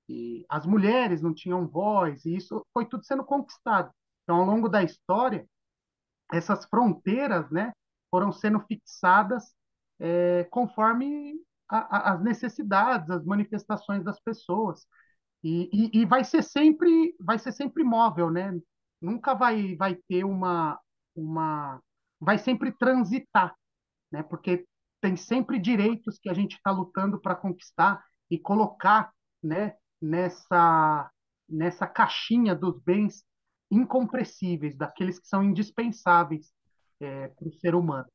E as mulheres não tinham voz, e isso foi tudo sendo conquistado. Então, ao longo da história, essas fronteiras, né, foram sendo fixadas conforme as necessidades, as manifestações das pessoas. E vai ser sempre móvel, né? Nunca vai ter vai sempre transitar, né? Porque tem sempre direitos que a gente está lutando para conquistar e colocar, né, nessa caixinha dos bens incompressíveis, daqueles que são indispensáveis para o ser humano.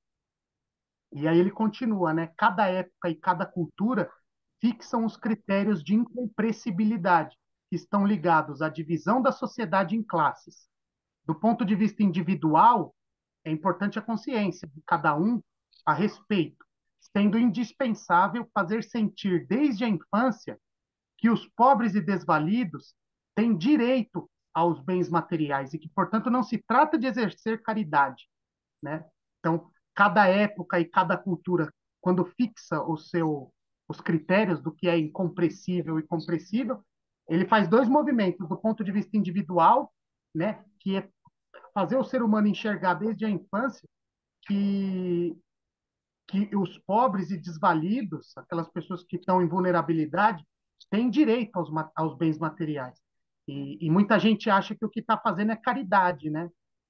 E aí ele continua, né? Cada época e cada cultura fixam os critérios de incompressibilidade, que estão ligados à divisão da sociedade em classes. Do ponto de vista individual, é importante a consciência de cada um a respeito, sendo indispensável fazer sentir desde a infância que os pobres e desvalidos têm direito aos bens materiais e que, portanto, não se trata de exercer caridade, né? Então, cada época e cada cultura, quando fixa os critérios do que é incompressível e compressível, ele faz dois movimentos do ponto de vista individual, né? Que é fazer o ser humano enxergar desde a infância que que os pobres e desvalidos, aquelas pessoas que estão em vulnerabilidade, têm direito aos bens materiais. E muita gente acha que o que está fazendo é caridade, né?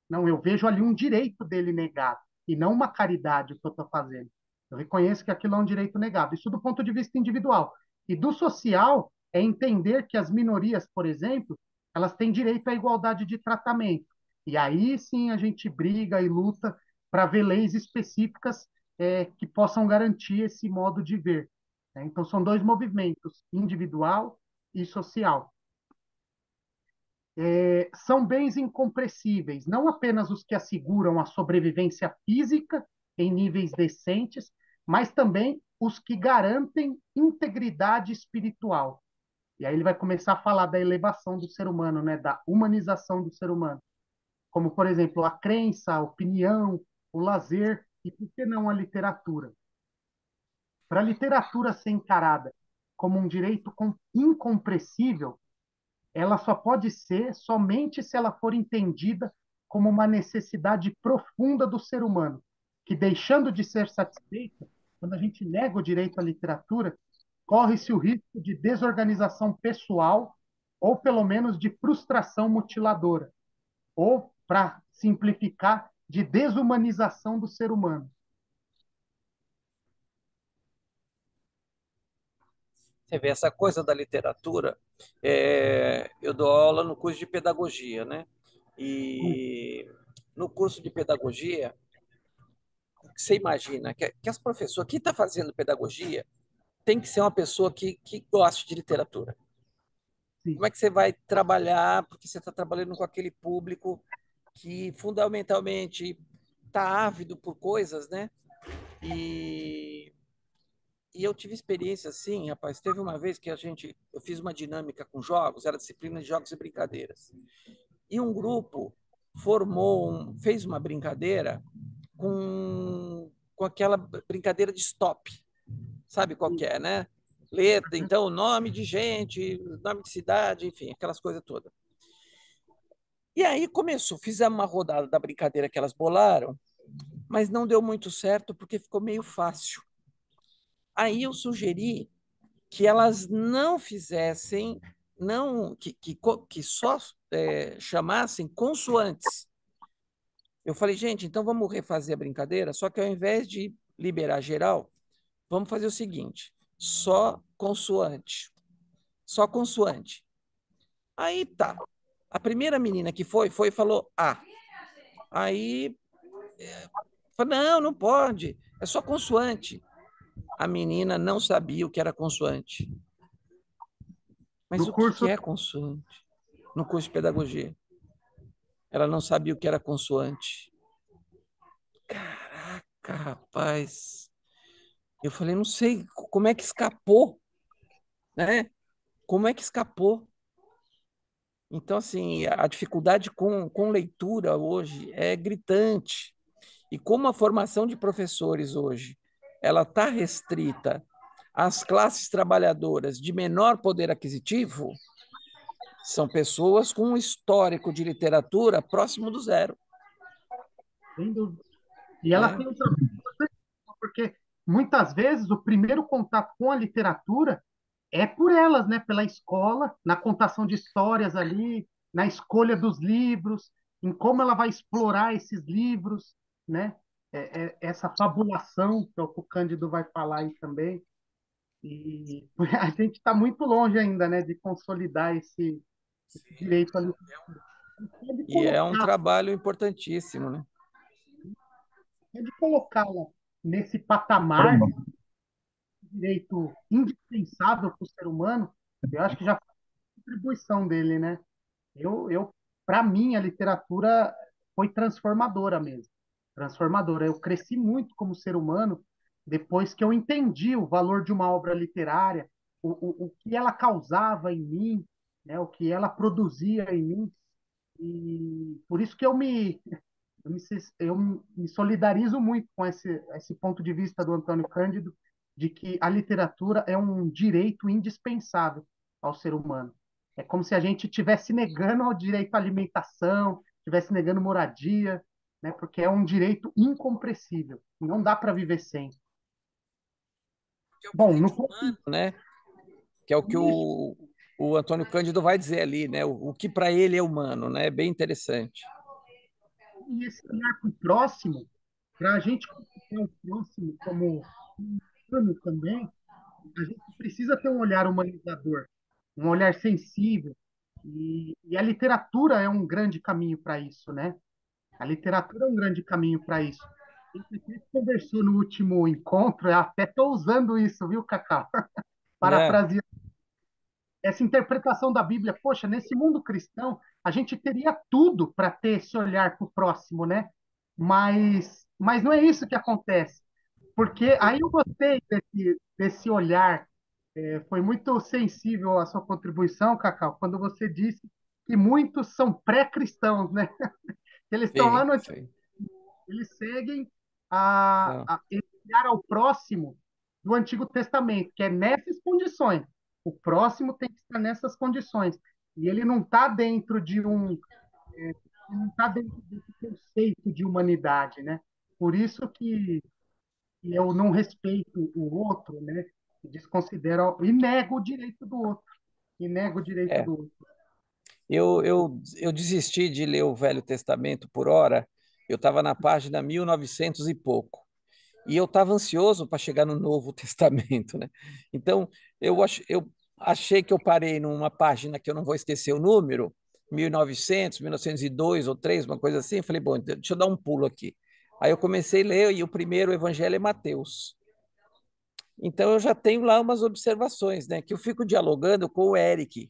Não, eu vejo ali um direito dele negado, e não uma caridade o que eu estou fazendo. Eu reconheço que aquilo é um direito negado. Isso do ponto de vista individual. E do social, é entender que as minorias, por exemplo, elas têm direito à igualdade de tratamento. E aí sim a gente briga e luta para ver leis específicas que possam garantir esse modo de ver. Né? Então, são dois movimentos, individual e social. São bens incompressíveis, não apenas os que asseguram a sobrevivência física em níveis decentes, mas também os que garantem integridade espiritual. E aí ele vai começar a falar da elevação do ser humano, né? Da humanização do ser humano. Como, por exemplo, a crença, a opinião, o lazer e, por que não, a literatura. Para a literatura ser encarada como um direito incompressível, ela só pode ser somente se ela for entendida como uma necessidade profunda do ser humano, que deixando de ser satisfeita, quando a gente nega o direito à literatura, corre-se o risco de desorganização pessoal ou pelo menos de frustração mutiladora, ou, para simplificar, de desumanização do ser humano. Você vê essa coisa da literatura. Eu dou aula no curso de pedagogia, né? E no curso de pedagogia, você imagina que as professoras, quem está fazendo pedagogia, tem que ser uma pessoa que goste de literatura. Sim. Como é que você vai trabalhar? Porque você está trabalhando com aquele público que fundamentalmente está ávido por coisas, né? E, e eu tive experiência assim, rapaz. Teve uma vez que eu fiz uma dinâmica com jogos, era disciplina de jogos e brincadeiras. E um grupo fez uma brincadeira com aquela brincadeira de stop. Sabe qual que é, né? Letra, então, nome de gente, nome de cidade, enfim, aquelas coisas todas. E aí começou, fizemos uma rodada da brincadeira que elas bolaram, mas não deu muito certo porque ficou meio fácil. Aí eu sugeri que elas não fizessem, não que só chamassem consoantes. Eu falei, gente, então vamos refazer a brincadeira, só que ao invés de liberar geral, vamos fazer o seguinte: só consoante. Só consoante. Aí tá. A primeira menina que foi e falou A. Aí falou, não, não pode, é só consoante. A menina não sabia o que era consoante. Mas No o que curso, que é consoante? No curso de pedagogia. Ela não sabia o que era consoante. Caraca, rapaz. Eu falei, não sei como é que escapou, né? Como é que escapou? Então, assim, a dificuldade com leitura hoje é gritante. E como a formação de professores hoje ela está restrita às classes trabalhadoras de menor poder aquisitivo, são pessoas com um histórico de literatura próximo do zero. sem dúvida. E ela Né? tem um trabalho importante, porque muitas vezes o primeiro contato com a literatura é por elas, né? Pela escola, na contação de histórias ali, na escolha dos livros, em como ela vai explorar esses livros, né? essa fabulação, que é o que o Cândido vai falar aí também, e a gente está muito longe ainda, né, de consolidar esse direito ali. Pode E é um colocar, trabalho importantíssimo, né? pode colocá-la nesse patamar de direito indispensável para o ser humano, eu acho que já foi a contribuição dele, né? Para mim, a literatura foi transformadora mesmo, transformadora. Eu cresci muito como ser humano depois que eu entendi o valor de uma obra literária, o que ela causava em mim, né? O que ela produzia em mim. E por isso que eu me solidarizo muito com esse ponto de vista do Antônio Cândido, de que a literatura é um direito indispensável ao ser humano. É como se a gente estivesse negando o direito à alimentação, estivesse negando moradia, né? Porque é um direito incompressível. Não dá para viver sem. Que é o Bom, direito humano, né? Que é o que isso, o Antônio Cândido vai dizer ali, né? O que para ele é humano, né? É bem interessante. e esse olhar para o próximo, para a gente considerar o próximo como humano também, a gente precisa ter um olhar humanizador, um olhar sensível. E a literatura é um grande caminho para isso, né? A literatura é um grande caminho para isso. A gente até conversou no último encontro, eu até estou usando isso, viu, Cacá? É, Parafraseando essa interpretação da Bíblia. Poxa, nesse mundo cristão, a gente teria tudo para ter esse olhar para o próximo, né? Mas não é isso que acontece. Porque aí eu gostei desse olhar. Foi muito sensível a sua contribuição, Cacau, quando você disse que muitos são pré-cristãos, né? Eles estão lá sim, no Antigo, sim. eles seguem Então, esse olhar ao próximo do Antigo Testamento, que é nessas condições. O próximo tem que estar nessas condições. E ele não está dentro de não está dentro desse conceito de humanidade, né? Por isso que eu não respeito o outro, né? E desconsidero e nego o direito do outro. E nego o direito é. do outro. Eu desisti de ler o Velho Testamento por hora. Eu estava na página 1900 e pouco. E eu estava ansioso para chegar no Novo Testamento, né? Então, eu achei que eu parei numa página que eu não vou esquecer o número, 1900, 1902 ou 3, uma coisa assim. Falei, bom, deixa eu dar um pulo aqui. Aí eu comecei a ler e o primeiro evangelho é Mateus. Então eu já tenho lá umas observações, né? Que eu fico dialogando com o Eric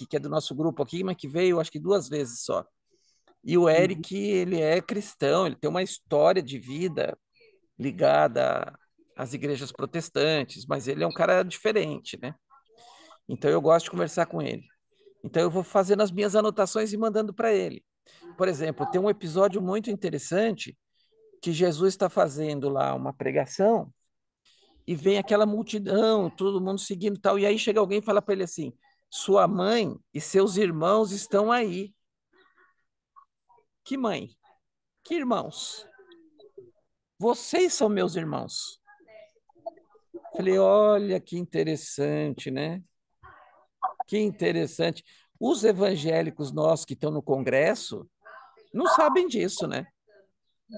que é do nosso grupo aqui, mas que veio acho que 2 vezes só. E o Uhum. Eric, ele é cristão, ele tem uma história de vida ligada às igrejas protestantes, mas ele é um cara diferente, né? Então eu gosto de conversar com ele. Então eu vou fazendo as minhas anotações e mandando para ele. Por exemplo, tem um episódio muito interessante que Jesus está fazendo lá uma pregação e vem aquela multidão, todo mundo seguindo e tal, e aí chega alguém e fala para ele assim: sua mãe e seus irmãos estão aí. Que mãe? Que irmãos? Vocês são meus irmãos. Falei, olha que interessante, né? Que interessante. Os evangélicos nossos que estão no Congresso não sabem disso, né?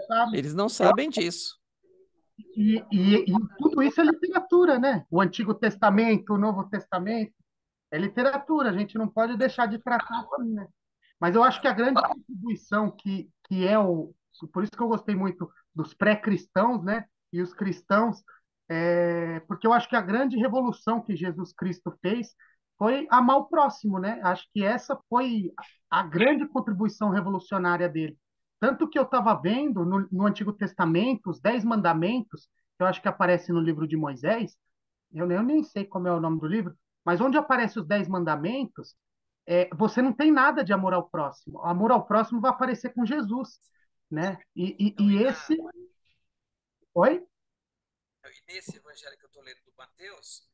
Sabe? Eles não Eu, sabem disso. e tudo isso é literatura, né? O Antigo Testamento, o Novo Testamento, é literatura. A gente não pode deixar de tratar assim, né? Mas eu acho que a grande contribuição que é o. Por isso que eu gostei muito dos pré-cristãos, né? E os cristãos, porque eu acho que a grande revolução que Jesus Cristo fez foi amar o próximo, né? Acho que essa foi a grande contribuição revolucionária dele. Tanto que eu estava vendo no Antigo Testamento, os 10 mandamentos, que eu acho que aparece no livro de Moisés, eu nem sei como é o nome do livro, mas onde aparece os 10 mandamentos, você não tem nada de amor ao próximo. O amor ao próximo vai aparecer com Jesus, né? Então, E esse, oi? nesse evangelho que eu estou lendo do Mateus,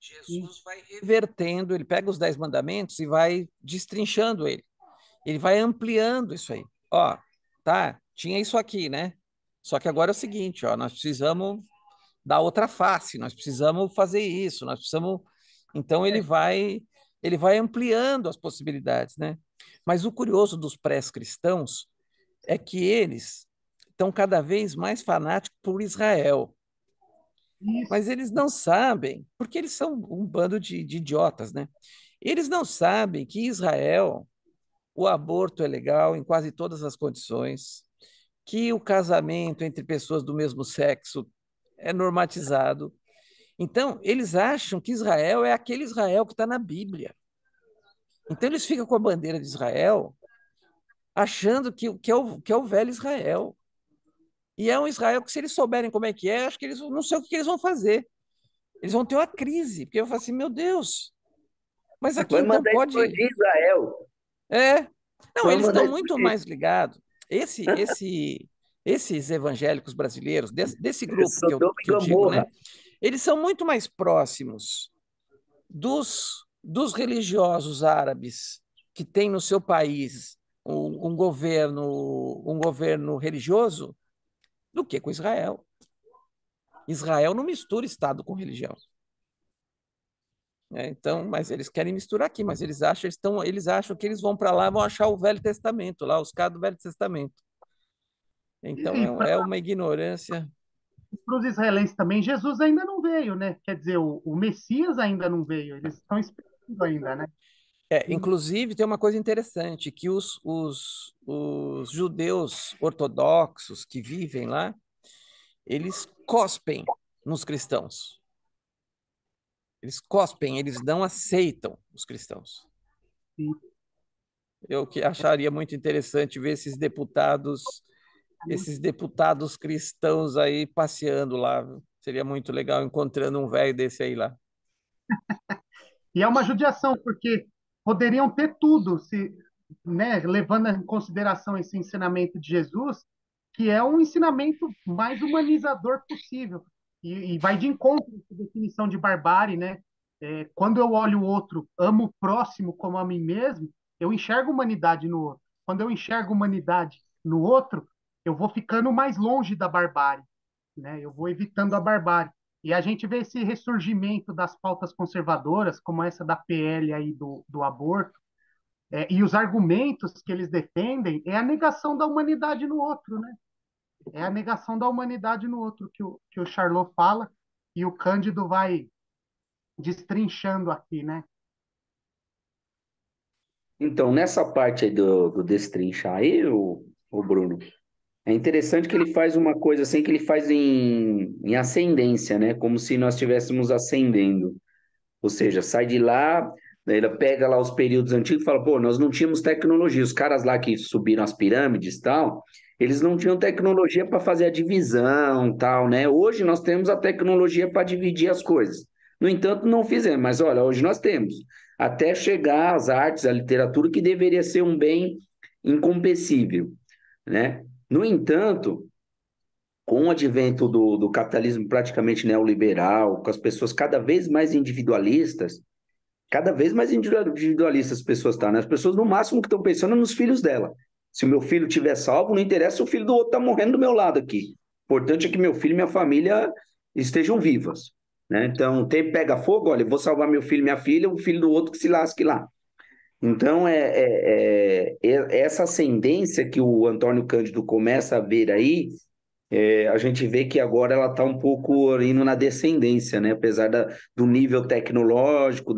E, Jesus vai revertendo, ele pega os 10 mandamentos e vai destrinchando ele. Ele vai ampliando isso aí. Ó, tá, tinha isso aqui, né? Só que agora é o seguinte, ó, nós precisamos dar outra face, nós precisamos fazer isso, nós precisamos. Então ele vai ampliando as possibilidades, né? Mas o curioso dos pré-cristãos é que eles estão cada vez mais fanáticos por Israel. Isso. Mas eles não sabem, porque eles são um bando de idiotas, né? Eles não sabem que Israel, o aborto é legal em quase todas as condições, que o casamento entre pessoas do mesmo sexo é normatizado. Então, eles acham que Israel é aquele Israel que está na Bíblia. Então, eles ficam com a bandeira de Israel, achando que é o velho Israel. E é um Israel que, se eles souberem como é que é, acho que eles não sei o que eles vão fazer. Eles vão ter uma crise, porque eu falo assim, meu Deus, mas aqui Vai então mandar pode. explodir Israel. É. Não, Vai eles mandar estão muito explodir. mais ligados. Esses evangélicos brasileiros, desse grupo que eu, Sodoma e que eu digo, Gomorra. né? Eles são muito mais próximos dos religiosos árabes que têm no seu país um governo religioso do que com Israel. Israel não mistura Estado com religião. Então, mas eles querem misturar aqui, mas eles acham que eles vão para lá, vão achar o Velho Testamento lá, os caras do Velho Testamento. Então E é uma ignorância. para os israelenses também, Jesus ainda não veio, né? Quer dizer, o Messias ainda não veio, eles estão esperando ainda, né? Inclusive, tem uma coisa interessante, que os judeus ortodoxos que vivem lá, eles cospem nos cristãos. Eles cospem, eles não aceitam os cristãos. E, Eu que acharia muito interessante ver esses deputados cristãos aí passeando lá. Seria muito legal encontrando um velho desse aí lá. e é uma judiação, porque poderiam ter tudo, se, né, levando em consideração esse ensinamento de Jesus, que é um ensinamento mais humanizador possível. E vai de encontro com a definição de barbárie, né? Quando eu olho o outro, amo o próximo como a mim mesmo, eu enxergo humanidade no outro. Quando eu enxergo humanidade no outro, eu vou ficando mais longe da barbárie, né? Eu vou evitando a barbárie. E a gente vê esse ressurgimento das pautas conservadoras, como essa da PL aí do aborto, e os argumentos que eles defendem é a negação da humanidade no outro, né? É a negação da humanidade no outro que o Charlot fala e o Cândido vai destrinchando aqui, né? Então, nessa parte aí do destrinchar aí, o Bruno, é interessante que ele faz uma coisa assim, que ele faz em ascendência, né? Como se nós estivéssemos ascendendo. Ou seja, sai de lá, ele pega lá os períodos antigos e fala, pô, nós não tínhamos tecnologia. Os caras lá que subiram as pirâmides e tal, eles não tinham tecnologia para fazer a divisão, tal, né? Hoje nós temos a tecnologia para dividir as coisas. No entanto, não fizemos, mas olha, hoje nós temos. Até chegar às artes, à literatura, que deveria ser um bem incompensível, né? No entanto, com o advento do capitalismo praticamente neoliberal, com as pessoas cada vez mais individualistas as pessoas estão, né? As pessoas no máximo que estão pensando é nos filhos dela. Se o meu filho tiver salvo, não interessa se o filho do outro está morrendo do meu lado aqui. O importante é que meu filho e minha família estejam vivas, né? Então, tem pega fogo, olha, eu vou salvar meu filho e minha filha, o filho do outro que se lasque lá. Então, essa ascendência que o Antônio Cândido começa a ver aí, a gente vê que agora ela está um pouco indo na descendência, né? Apesar do nível tecnológico,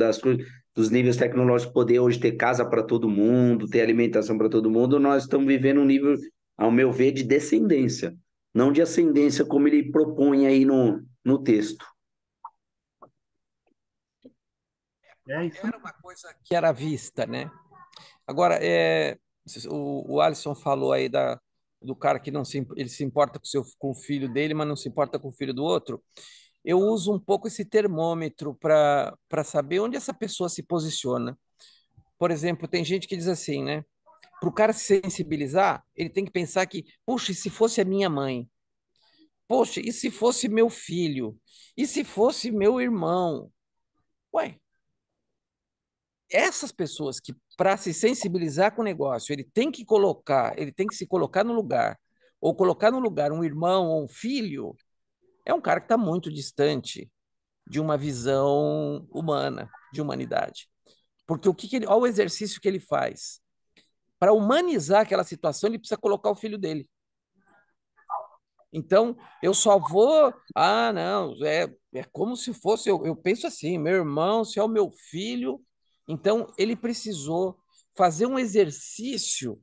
dos níveis tecnológicos poder hoje ter casa para todo mundo, ter alimentação para todo mundo, nós estamos vivendo um nível, ao meu ver, de descendência, não de ascendência como ele propõe aí no texto. É isso. Era uma coisa que era vista, né? Agora, o Alisson falou aí do cara que não ele se importa com o filho dele, mas não se importa com o filho do outro. Eu uso um pouco esse termômetro para saber onde essa pessoa se posiciona. Por exemplo, tem gente que diz assim, né? Para o cara se sensibilizar, ele tem que pensar que, puxa, e se fosse a minha mãe? Poxa, e se fosse meu filho? E se fosse meu irmão? Ué, essas pessoas que, para se sensibilizar com o negócio, ele tem que se colocar no lugar, ou colocar no lugar um irmão ou um filho, é um cara que está muito distante de uma visão humana, de humanidade. Porque olha o exercício que ele faz. Para humanizar aquela situação, ele precisa colocar o filho dele. Então, eu só vou. Ah, não, é como se fosse. Eu penso assim: meu irmão, se é o meu filho. Então, ele precisou fazer um exercício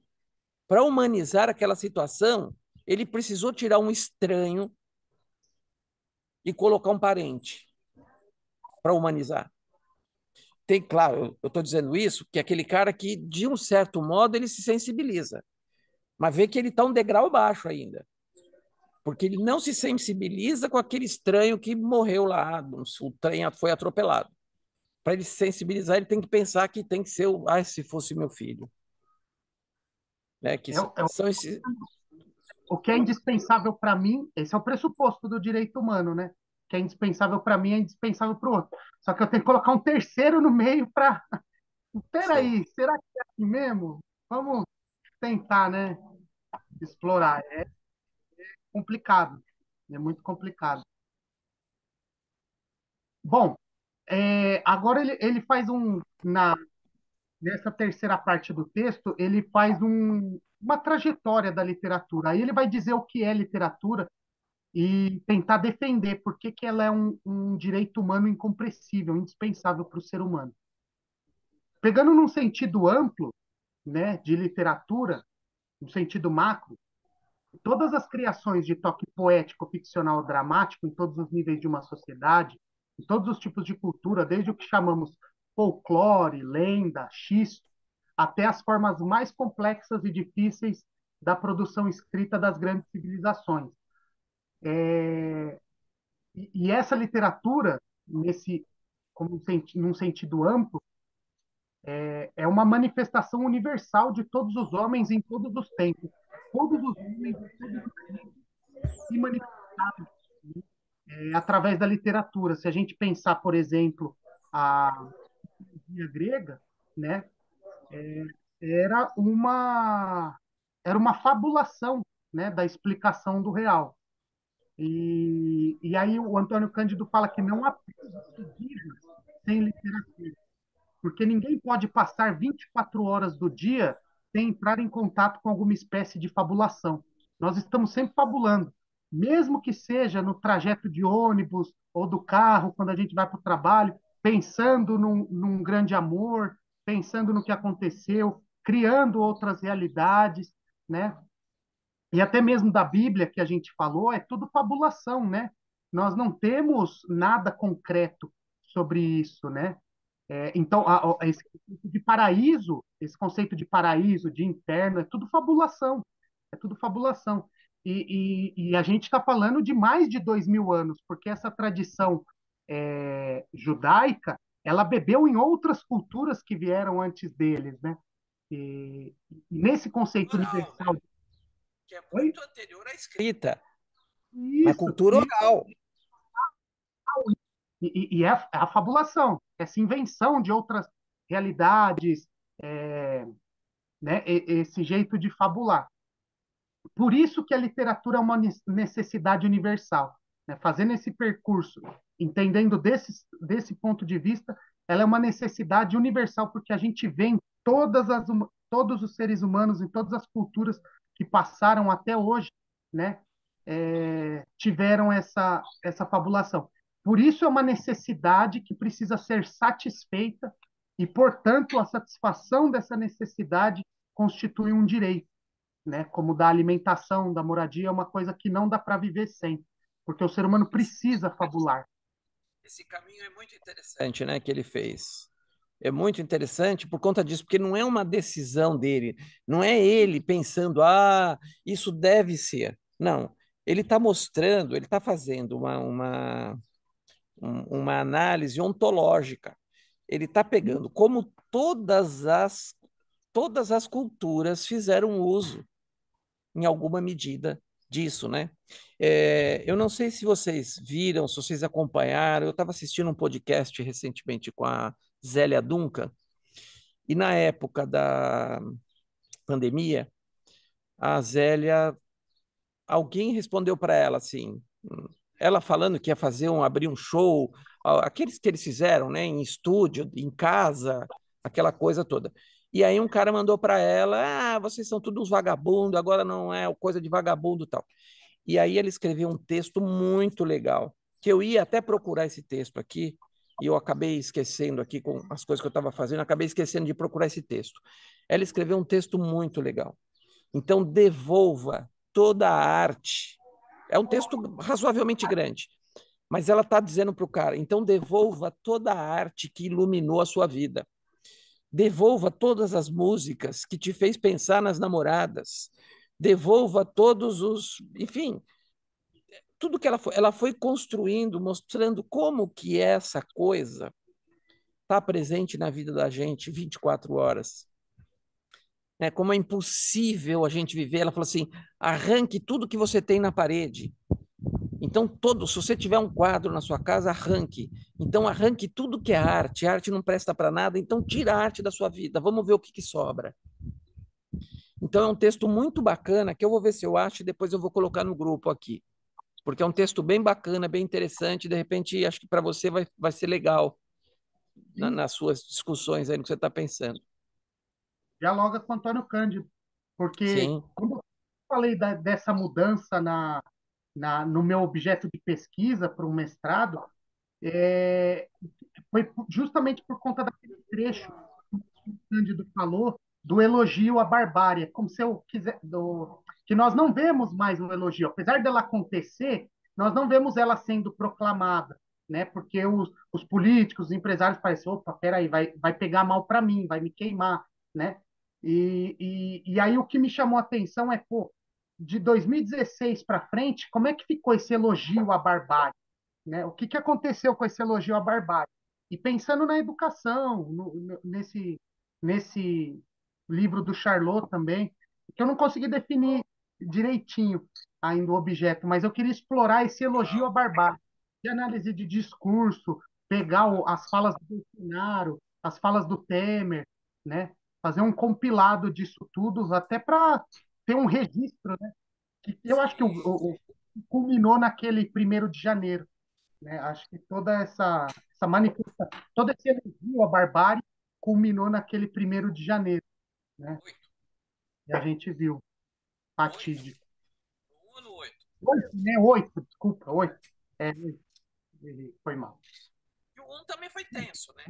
para humanizar aquela situação. Ele precisou tirar um estranho e colocar um parente para humanizar. Tem, claro, eu estou dizendo isso, que é aquele cara que, de um certo modo, ele se sensibiliza, mas vê que ele está um degrau abaixo ainda. Porque ele não se sensibiliza com aquele estranho que morreu lá, o trem foi atropelado. Para ele se sensibilizar, ele tem que pensar que tem que ser se fosse meu filho. Né? Que É, é são esses. o que é indispensável para mim, esse é o pressuposto do direito humano, né? O que é indispensável para mim é indispensável para o outro. Só que eu tenho que colocar um terceiro no meio para. Sim. Peraí, será que é assim mesmo? Vamos tentar, né? Explorar. É complicado. É muito complicado. Bom, agora ele faz nessa terceira parte do texto, ele faz uma trajetória da literatura. Aí ele vai dizer o que é literatura e tentar defender por que ela é um direito humano incompressível, indispensável para o ser humano. Pegando num sentido amplo, né, de literatura, no sentido macro, todas as criações de toque poético, ficcional, dramático, em todos os níveis de uma sociedade, em todos os tipos de cultura, desde o que chamamos folclore, lenda, xisto, até as formas mais complexas e difíceis da produção escrita das grandes civilizações. E essa literatura, num sentido amplo, é uma manifestação universal de todos os homens em todos os tempos. Todos os homens, todos os tempos, se manifestaram através da literatura. Se a gente pensar, por exemplo, a mitologia grega, né, era uma era uma fabulação, né, da explicação do real. E aí o Antônio Cândido fala que não há povos indígenas sem literatura, porque ninguém pode passar 24 horas do dia sem entrar em contato com alguma espécie de fabulação. Nós estamos sempre fabulando, mesmo que seja no trajeto de ônibus ou do carro, quando a gente vai para o trabalho, pensando num grande amor, pensando no que aconteceu, criando outras realidades, né? E até mesmo da Bíblia que a gente falou, é tudo fabulação, né? Nós não temos nada concreto sobre isso, né? Então, esse conceito de paraíso, de inferno, é tudo fabulação. É tudo fabulação. E a gente está falando de mais de 2.000 anos, porque essa tradição judaica, ela bebeu em outras culturas que vieram antes deles, né? E nesse conceito Oral, né? universal. Que é Oi? muito anterior à escrita, na Isso, cultura oral. e é a fabulação, essa invenção de outras realidades, né? Esse jeito de fabular. Por isso que a literatura é uma necessidade universal. Né? Fazendo esse percurso, entendendo desse ponto de vista, ela é uma necessidade universal, porque a gente vê em todos os seres humanos, em todas as culturas que passaram até hoje, né, tiveram essa fabulação. Por isso é uma necessidade que precisa ser satisfeita e, portanto, a satisfação dessa necessidade constitui um direito, né? Como da alimentação, da moradia, é uma coisa que não dá para viver sem, porque o ser humano precisa fabular. Esse caminho é muito interessante, né, que ele fez. É muito interessante por conta disso, porque não é uma decisão dele, não é ele pensando, isso deve ser. Não, ele está mostrando, ele está fazendo uma análise ontológica. Ele está pegando como todas as culturas fizeram uso, em alguma medida, disso, né? Eu não sei se vocês viram, se vocês acompanharam, eu estava assistindo um podcast recentemente com a Zélia Duncan, e na época da pandemia, a Zélia, alguém respondeu para ela assim, ela falando que ia abrir um show, aqueles que eles fizeram, né, em estúdio, em casa, aquela coisa toda. E aí um cara mandou para ela, vocês são todos uns vagabundos, agora não é coisa de vagabundo e tal. E aí ele escreveu um texto muito legal, que eu ia até procurar esse texto aqui, e eu acabei esquecendo aqui com as coisas que eu estava fazendo, acabei esquecendo de procurar esse texto. Ela escreveu um texto muito legal. Então, devolva toda a arte. É um texto razoavelmente grande, mas ela está dizendo para o cara: então, devolva toda a arte que iluminou a sua vida. Devolva todas as músicas que te fez pensar nas namoradas. Devolva todos os. Enfim, tudo que ela foi construindo, mostrando como que essa coisa está presente na vida da gente 24 horas. Né? Como é impossível a gente viver. Ela falou assim: arranque tudo que você tem na parede. Então, se você tiver um quadro na sua casa, arranque. Então, arranque tudo que é arte. A arte não presta para nada, então tira a arte da sua vida. Vamos ver o que sobra. Então, é um texto muito bacana, que eu vou ver se eu acho e depois eu vou colocar no grupo aqui. Porque é um texto bem bacana, bem interessante. De repente, acho que para você vai ser legal nas suas discussões aí no que você está pensando. Dialoga com o Antônio Cândido, porque Sim, quando eu falei dessa mudança no meu objeto de pesquisa para um mestrado, é, foi justamente por conta daquele trecho que o Cândido falou do elogio à barbárie, como se eu quiser, que nós não vemos mais o elogio, apesar dela acontecer, nós não vemos ela sendo proclamada, né? Porque os políticos, os empresários parecem, opa, peraí, vai pegar mal para mim, vai me queimar, né? E aí o que me chamou a atenção é, pô, de 2016 para frente, como é que ficou esse elogio à barbárie? Né? O que aconteceu com esse elogio à barbárie? E pensando na educação, nesse livro do Charlot também, que eu não consegui definir direitinho ainda o objeto, mas eu queria explorar esse elogio à barbárie, de análise de discurso, pegar as falas do Bolsonaro, as falas do Temer, né? Fazer um compilado disso tudo, até para ter um registro, né? Que eu acho que culminou naquele 1º de janeiro, né? Acho que toda essa manifestação, todo esse elogio à barbárie culminou naquele 1º de janeiro, né? E a gente viu fatídico. Oito, né? Oito, desculpa, oito. É, foi mal. E o 1 também foi tenso, né?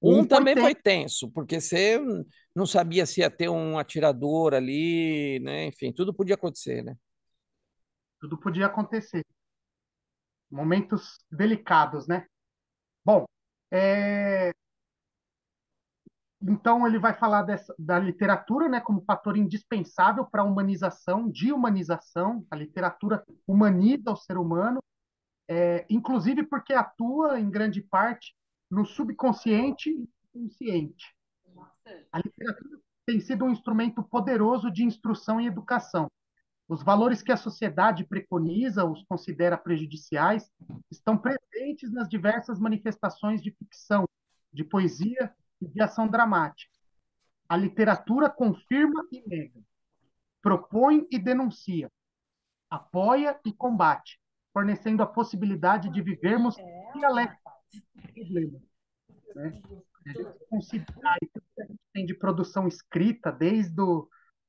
Um Um foi também foi tempo, tenso, porque você não sabia se ia ter um atirador ali, né? Enfim, tudo podia acontecer, né? tudo podia acontecer. Momentos delicados, né? Bom, é, então ele vai falar da literatura, né, como fator indispensável para a humanização, de humanização. A literatura humaniza o ser humano, inclusive porque atua, em grande parte, no subconsciente e consciente. A literatura tem sido um instrumento poderoso de instrução e educação. Os valores que a sociedade preconiza, os considera prejudiciais, estão presentes nas diversas manifestações de ficção, de poesia e de ação dramática. A literatura confirma e nega, propõe e denuncia, apoia e combate, fornecendo a possibilidade de vivermos dialetos do problema, né? A gente considerar isso que a gente tem de produção escrita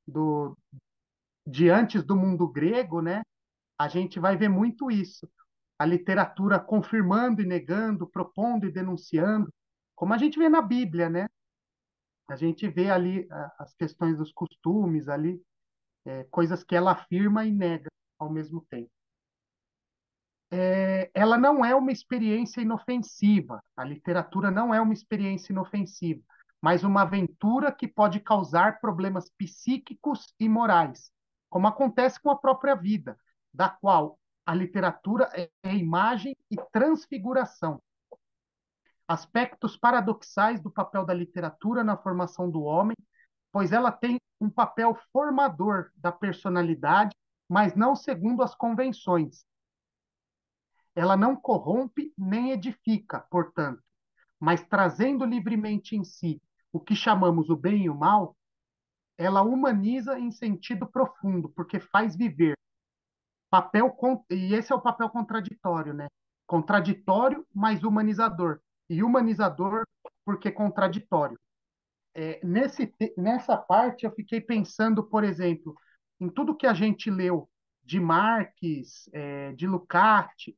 do, de antes do mundo grego, né? A gente vai ver muito isso. A literatura confirmando e negando, propondo e denunciando, como a gente vê na Bíblia, né? A gente vê ali as questões dos costumes ali, coisas que ela afirma e nega ao mesmo tempo. Ela não é uma experiência inofensiva. A literatura não é uma experiência inofensiva, mas uma aventura que pode causar problemas psíquicos e morais, como acontece com a própria vida, da qual a literatura é imagem e transfiguração. Aspectos paradoxais do papel da literatura na formação do homem, pois ela tem um papel formador da personalidade, mas não segundo as convenções. Ela não corrompe nem edifica, portanto, mas trazendo livremente em si o que chamamos o bem e o mal, ela humaniza em sentido profundo, porque faz viver. E esse é o papel contraditório, né? Contraditório, mas humanizador. E humanizador porque contraditório. Nessa parte, eu fiquei pensando, por exemplo, em tudo que a gente leu de Marx, de Lukács,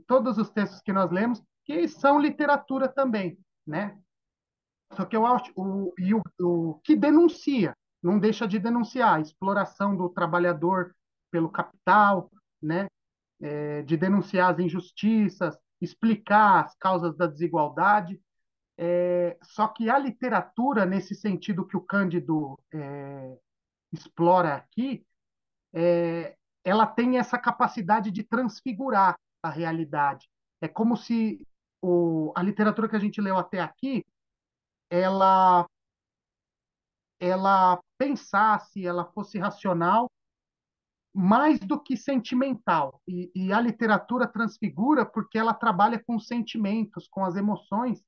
todos os textos que nós lemos, que são literatura também, né? Só que eu acho o que denuncia, não deixa de denunciar a exploração do trabalhador pelo capital, né? De denunciar as injustiças, explicar as causas da desigualdade. Só que a literatura, nesse sentido que o Cândido explora aqui, ela tem essa capacidade de transfigurar a realidade. É como se a literatura que a gente leu até aqui, ela, ela pensasse, ela fosse racional, mais do que sentimental. E a literatura transfigura porque ela trabalha com os sentimentos, com as emoções.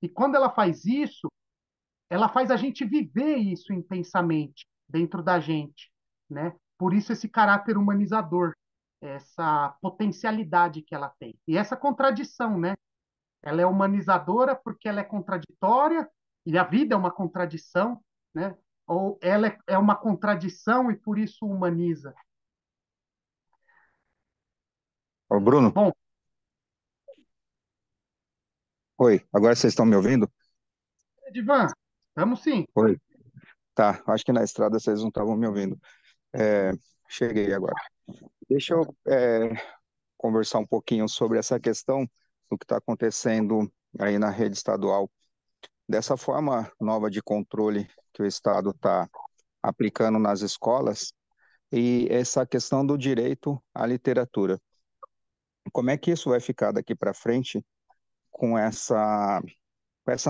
E quando ela faz isso, ela faz a gente viver isso intensamente dentro da gente, né? Por isso esse caráter humanizador, essa potencialidade que ela tem. E essa contradição, né? Ela é humanizadora porque ela é contraditória, e a vida é uma contradição, né? Ou ela é uma contradição e por isso humaniza. Ô, Bruno, Bom, oi, agora vocês estão me ouvindo? Edivan, vamos sim. Oi, tá, acho que na estrada vocês não estavam me ouvindo. É, cheguei agora. Deixa eu conversar um pouquinho sobre essa questão do que está acontecendo aí na rede estadual. Dessa forma nova de controle que o Estado está aplicando nas escolas e essa questão do direito à literatura. Como é que isso vai ficar daqui para frente com essa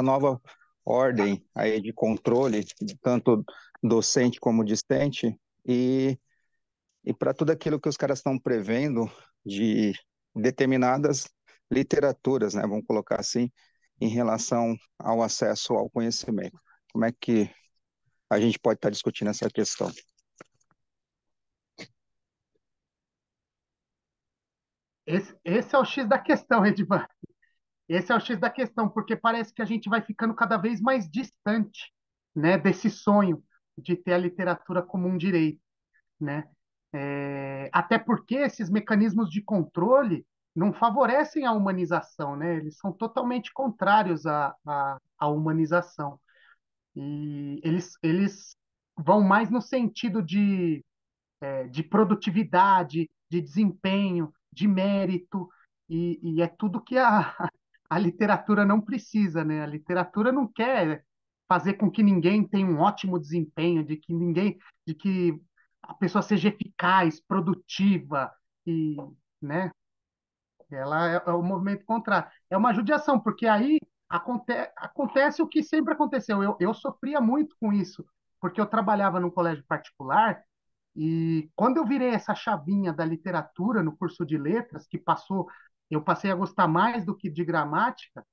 nova ordem aí de controle, tanto docente como discente, e para tudo aquilo que os caras estão prevendo de determinadas literaturas, né, vamos colocar assim, em relação ao acesso ao conhecimento. Como é que a gente pode estar discutindo essa questão? Esse é o X da questão, Edivan. Esse é o X da questão, porque parece que a gente vai ficando cada vez mais distante, né, desse sonho de ter a literatura como um direito, né? Até porque esses mecanismos de controle não favorecem a humanização, né? Eles são totalmente contrários à humanização. E eles vão mais no sentido de produtividade, de desempenho, de mérito, e é tudo que a literatura não precisa, né? A literatura não quer fazer com que ninguém tenha um ótimo desempenho, de que a pessoa seja eficaz, produtiva, e, né? Ela é o movimento contrário. É uma judiação, porque aí acontece o que sempre aconteceu. Eu sofria muito com isso, porque eu trabalhava num colégio particular e quando eu virei essa chavinha da literatura no curso de letras, eu passei a gostar mais do que de gramática,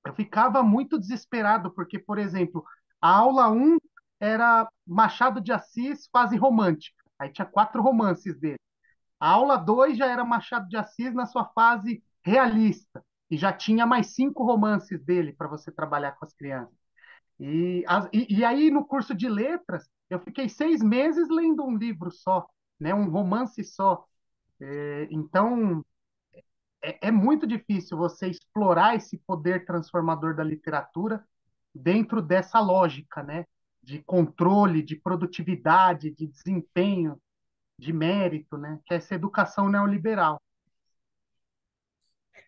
eu ficava muito desesperado, porque, por exemplo, a aula um era Machado de Assis, fase romântica. Aí tinha 4 romances dele. A aula 2 já era Machado de Assis na sua fase realista. E já tinha mais 5 romances dele para você trabalhar com as crianças. E aí, no curso de letras, eu fiquei 6 meses lendo um livro só, né? Um romance só. Então, é muito difícil você explorar esse poder transformador da literatura dentro dessa lógica, né? De controle, de produtividade, de desempenho, de mérito, né? Que é essa educação neoliberal.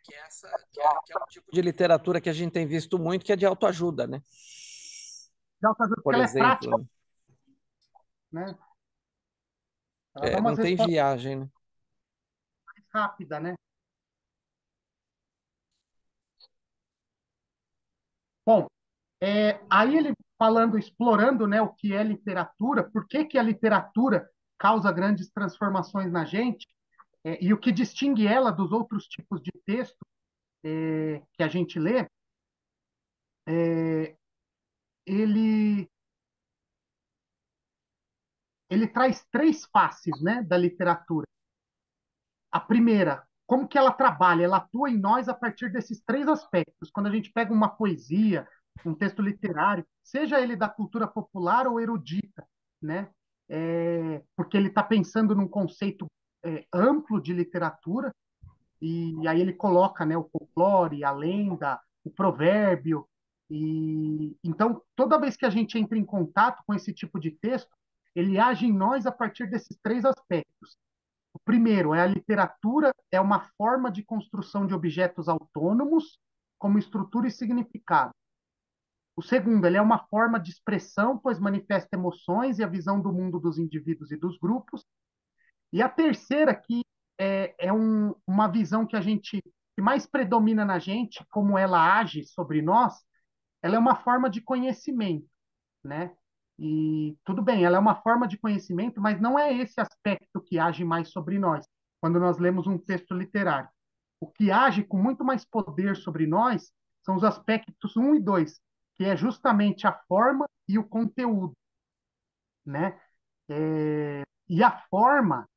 Que é um tipo de literatura que a gente tem visto muito, que é de autoajuda, né? Porque Por ela é prática, exemplo, né? Ela dá não umas tem respostas viagem, né? mais rápidas, né? Bom, aí ele falando, explorando, né, o que é literatura, por que que a literatura causa grandes transformações na gente, e o que distingue ela dos outros tipos de texto que a gente lê, ele, ele traz 3 faces, né, da literatura. A primeira, como que ela trabalha, ela atua em nós a partir desses 3 aspectos. Quando a gente pega uma poesia, um texto literário, seja ele da cultura popular ou erudita, né? Porque ele está pensando num conceito amplo de literatura, e aí ele coloca, né, o folclore, a lenda, o provérbio. E então, toda vez que a gente entra em contato com esse tipo de texto, ele age em nós a partir desses três aspectos. O primeiro é a literatura é uma forma de construção de objetos autônomos, como estrutura e significado. O segundo, ele é uma forma de expressão, pois manifesta emoções e a visão do mundo dos indivíduos e dos grupos. E a terceira, que uma visão que mais predomina na gente, como ela age sobre nós, ela é uma forma de conhecimento, né? E tudo bem, ela é uma forma de conhecimento, mas não é esse aspecto que age mais sobre nós, quando nós lemos um texto literário. O que age com muito mais poder sobre nós são os aspectos um e 2, que é justamente a forma e o conteúdo, né? E a forma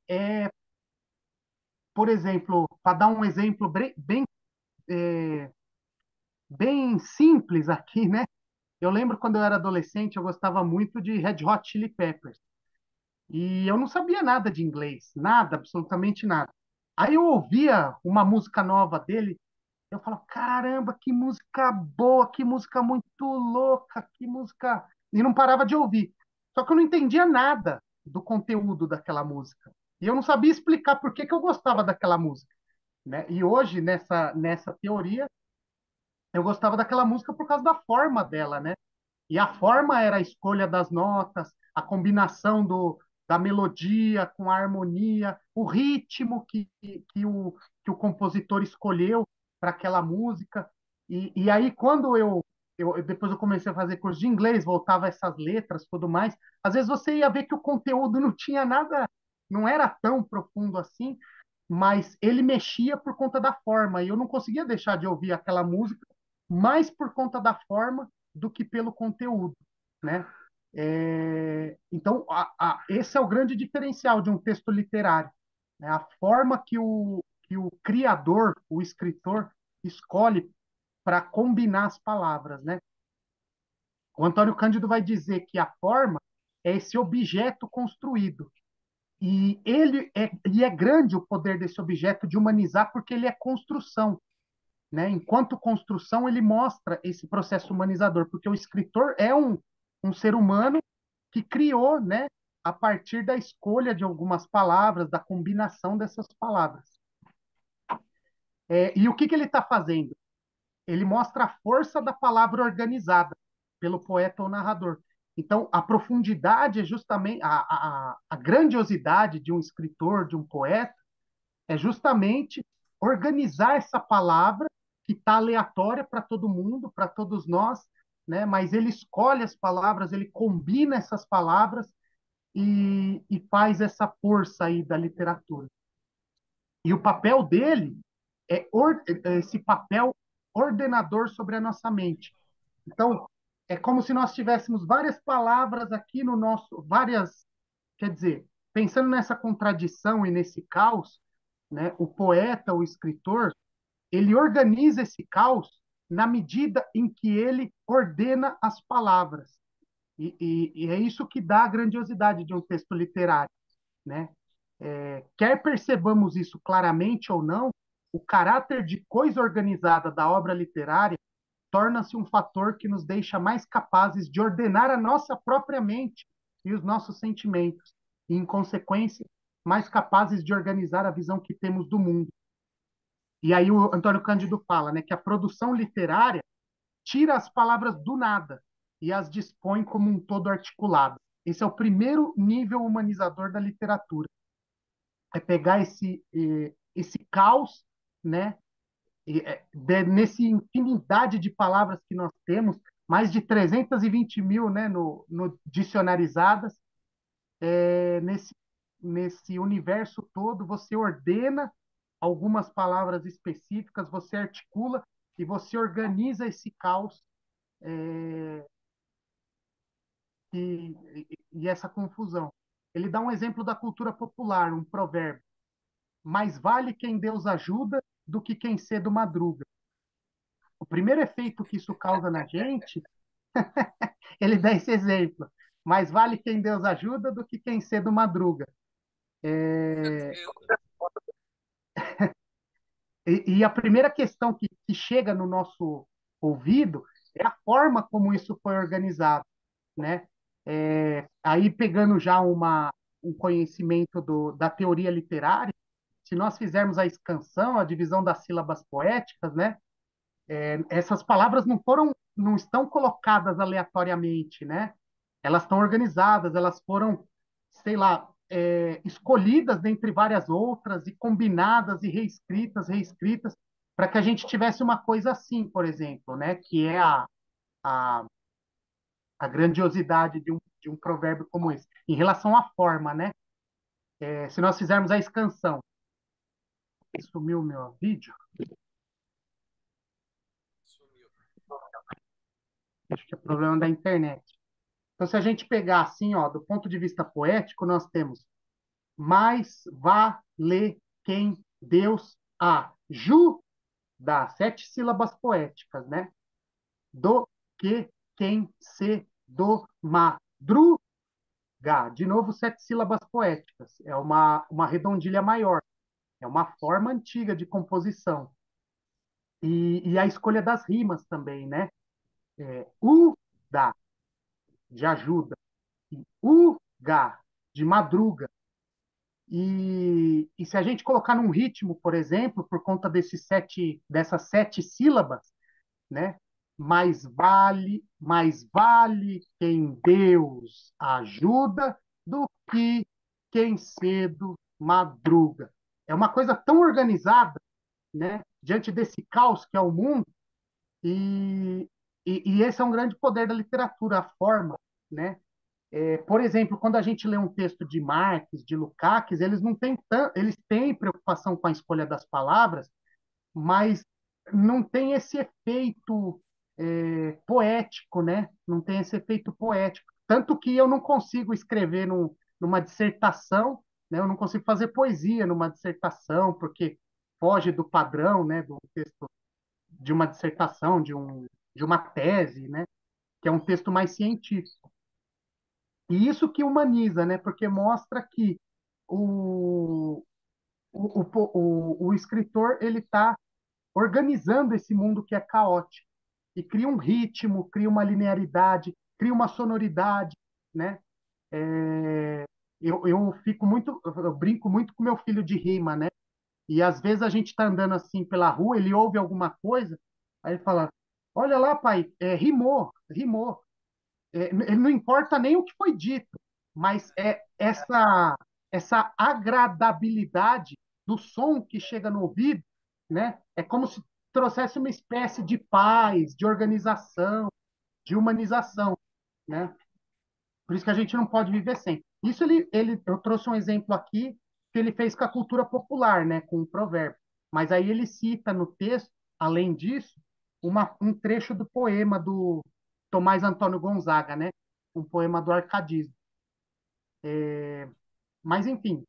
é, por exemplo, para dar um exemplo bem simples aqui, né? Eu lembro quando eu era adolescente, eu gostava muito de Red Hot Chili Peppers. E eu não sabia nada de inglês, nada, absolutamente nada. Aí eu ouvia uma música nova dele, eu falava, caramba, que música boa, que música muito louca, que música. E não parava de ouvir. Só que eu não entendia nada do conteúdo daquela música. E eu não sabia explicar por que que eu gostava daquela música, né? E hoje, nessa teoria, eu gostava daquela música por causa da forma dela, né? E a forma era a escolha das notas, a combinação da melodia com a harmonia, o ritmo que o compositor escolheu para aquela música. E aí, quando depois eu comecei a fazer curso de inglês, voltava essas letras tudo mais, às vezes você ia ver que o conteúdo não tinha nada, não era tão profundo assim, mas ele mexia por conta da forma, e eu não conseguia deixar de ouvir aquela música mais por conta da forma do que pelo conteúdo, né? Então, esse é o grande diferencial de um texto literário, né? A forma que o criador, o escritor, escolhe para combinar as palavras, né? O Antônio Cândido vai dizer que a forma é esse objeto construído. E é grande o poder desse objeto de humanizar, porque ele é construção, né? Enquanto construção, ele mostra esse processo humanizador, porque o escritor é um ser humano que criou, né, a partir da escolha de algumas palavras, da combinação dessas palavras. E o que ele está fazendo? Ele mostra a força da palavra organizada pelo poeta ou narrador. Então, a profundidade é justamente a grandiosidade de um escritor, de um poeta, é justamente organizar essa palavra que está aleatória para todo mundo, para todos nós, né? Mas ele escolhe as palavras, ele combina essas palavras e faz essa força aí da literatura. E o papel dele é esse papel ordenador sobre a nossa mente. Então, é como se nós tivéssemos várias palavras aqui no nosso, quer dizer, pensando nessa contradição e nesse caos, né, o poeta, o escritor, ele organiza esse caos na medida em que ele ordena as palavras. E é isso que dá a grandiosidade de um texto literário, né? Quer percebamos isso claramente ou não, o caráter de coisa organizada da obra literária torna-se um fator que nos deixa mais capazes de ordenar a nossa própria mente e os nossos sentimentos, e, em consequência, mais capazes de organizar a visão que temos do mundo. E aí o Antônio Cândido fala, né, que a produção literária tira as palavras do nada e as dispõe como um todo articulado. Esse é o primeiro nível humanizador da literatura. É pegar esse caos, né, nessa infinidade de palavras que nós temos, mais de 320 mil, né, no dicionarizadas, nesse universo todo, você ordena algumas palavras específicas, você articula e você organiza esse caos e essa confusão. Ele dá um exemplo da cultura popular, um provérbio: mais vale quem Deus ajuda do que quem cedo madruga. O primeiro efeito que isso causa na gente ele dá esse exemplo. Mais vale quem Deus ajuda do que quem cedo madruga. E a primeira questão que chega no nosso ouvido é a forma como isso foi organizado, né? Aí pegando já um conhecimento da teoria literária, se nós fizermos a escansão, a divisão das sílabas poéticas, né? Essas palavras não estão colocadas aleatoriamente, né? Elas estão organizadas, elas foram, sei lá, escolhidas dentre várias outras e combinadas e reescritas, para que a gente tivesse uma coisa assim, por exemplo, né? Que é a, a grandiosidade de um provérbio como esse. Em relação à forma, né? Se nós fizermos a escansão, sumiu o meu vídeo, acho que é problema da internet. Então, se a gente pegar assim, ó, do ponto de vista poético, nós temos mais vale quem Deus ajuda, 7 sílabas poéticas, né? Do que quem se do madruga, de novo 7 sílabas poéticas. É uma redondilha maior, é uma forma antiga de composição. E a escolha das rimas também, né? Da, de ajuda, e uga, de madruga. E se a gente colocar num ritmo, por exemplo, por conta dessas 7 sílabas, né? Mais vale quem Deus ajuda do que quem cedo madruga. É uma coisa tão organizada, né? Diante desse caos que é o mundo, e, e esse é um grande poder da literatura, a forma, né? Por exemplo, quando a gente lê um texto de Marx, de Lukács, eles não têm eles têm preocupação com a escolha das palavras, mas não tem esse efeito poético, né? Não tem esse efeito poético. Tanto que eu não consigo escrever numa dissertação, né? Eu não consigo fazer poesia numa dissertação, porque foge do padrão, né? Do texto de uma dissertação, de uma tese, né? Que é um texto mais científico. E isso que humaniza, né? Porque mostra que o, o escritor ele está organizando esse mundo que é caótico e cria um ritmo, cria uma linearidade, cria uma sonoridade, né? Eu fico muito, eu brinco muito com meu filho de rima, né? E às vezes a gente está andando assim pela rua, ele ouve alguma coisa, aí ele fala: Olha lá, pai, rimou, rimou. Ele não importa nem o que foi dito, mas é essa agradabilidade do som que chega no ouvido, né? É como se trouxesse uma espécie de paz, de organização, de humanização, né? Por isso que a gente não pode viver sem. Isso eu trouxe um exemplo aqui que ele fez com a cultura popular, né? Com um provérbio. Mas aí ele cita no texto, além disso, um trecho do poema do Tomás Antônio Gonzaga, né? Um poema do arcadismo. Mas, enfim,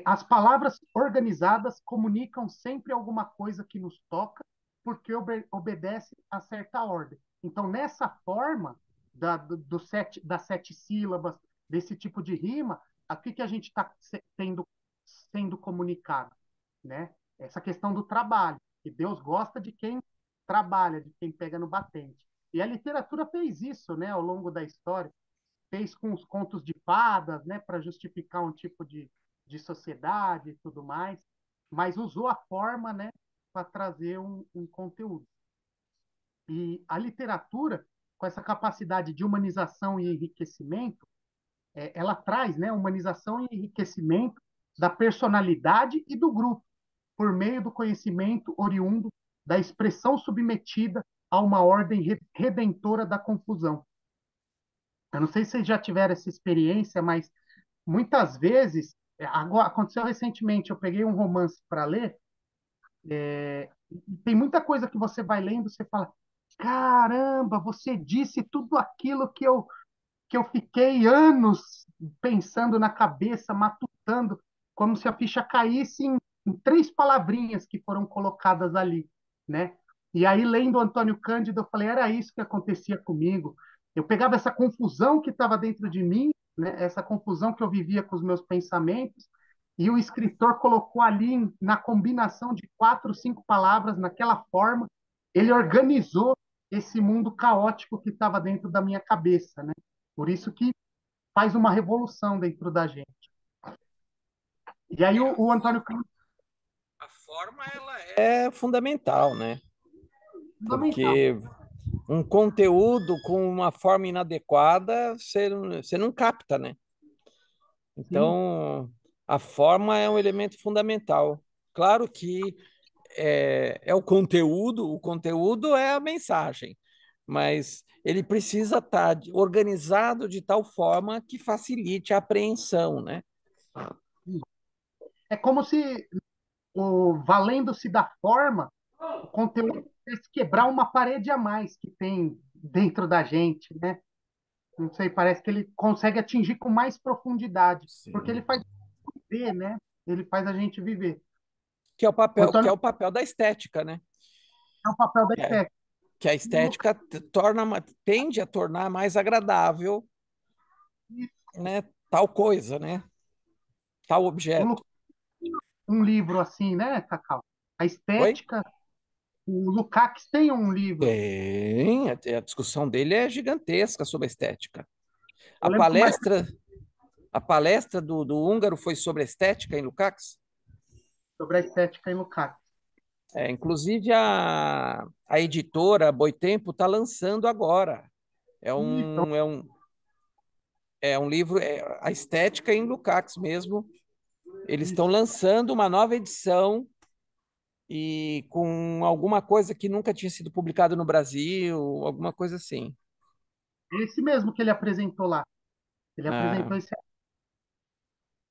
as palavras organizadas comunicam sempre alguma coisa que nos toca, porque obedece a certa ordem. Então, nessa forma das 7 sílabas, desse tipo de rima, aqui que a gente está sendo comunicado, né? Essa questão do trabalho, que Deus gosta de quem trabalha, de quem pega no batente. E a literatura fez isso, né, ao longo da história, fez com os contos de fadas, né, para justificar um tipo de sociedade e tudo mais, mas usou a forma, né, para trazer um conteúdo. E a literatura, com essa capacidade de humanização e enriquecimento, ela traz, né, humanização e enriquecimento da personalidade e do grupo, por meio do conhecimento oriundo da expressão submetida a uma ordem redentora da confusão. Eu não sei se vocês já tiveram essa experiência, mas muitas vezes, agora, aconteceu recentemente, eu peguei um romance para ler, e tem muita coisa que você vai lendo, você fala, caramba, você disse tudo aquilo que eu fiquei anos pensando na cabeça, matutando, como se a ficha caísse em 3 palavrinhas que foram colocadas ali, né? E aí, lendo Antônio Cândido, eu falei, era isso que acontecia comigo. Eu pegava essa confusão que estava dentro de mim, né, essa confusão que eu vivia com os meus pensamentos, e o escritor colocou ali, na combinação de 4, 5 palavras, naquela forma, ele organizou esse mundo caótico que estava dentro da minha cabeça, né? Por isso que faz uma revolução dentro da gente. E aí o Antônio Cândido A forma ela é fundamental, né? é fundamental. Porque um conteúdo com uma forma inadequada, você não capta, né? Sim, Então, a forma é um elemento fundamental. Claro que é o conteúdo é a mensagem, mas ele precisa estar organizado de tal forma que facilite a apreensão, né? sim. É como se, valendo-se da forma, o conteúdo pudesse quebrar uma parede a mais que tem dentro da gente, né? Não sei, parece que ele consegue atingir com mais profundidade, porque Sim. ele faz viver, né? Ele faz a gente viver. O Que Antônio é o papel da estética, né? é o papel da É, estética. que a E o Lucas, estética tende a tornar mais agradável, né, tal coisa, né? Tal o objeto. Lucas tem um livro assim, né, Cacau? A Oi? estética. O Lukács tem um livro. Tem, a discussão dele é gigantesca sobre a estética. Eu A lembro que uma palestra, a palestra do húngaro foi sobre a estética em Lukács. sobre a estética em Lukács. Inclusive, a editora Boitempo está lançando agora. É Então, um, é um, é um livro, a estética em Lukács mesmo. Eles estão isso. lançando uma nova edição e com alguma coisa que nunca tinha sido publicado no Brasil, alguma coisa assim. Esse mesmo que ele apresentou lá. Ele Ah, apresentou esse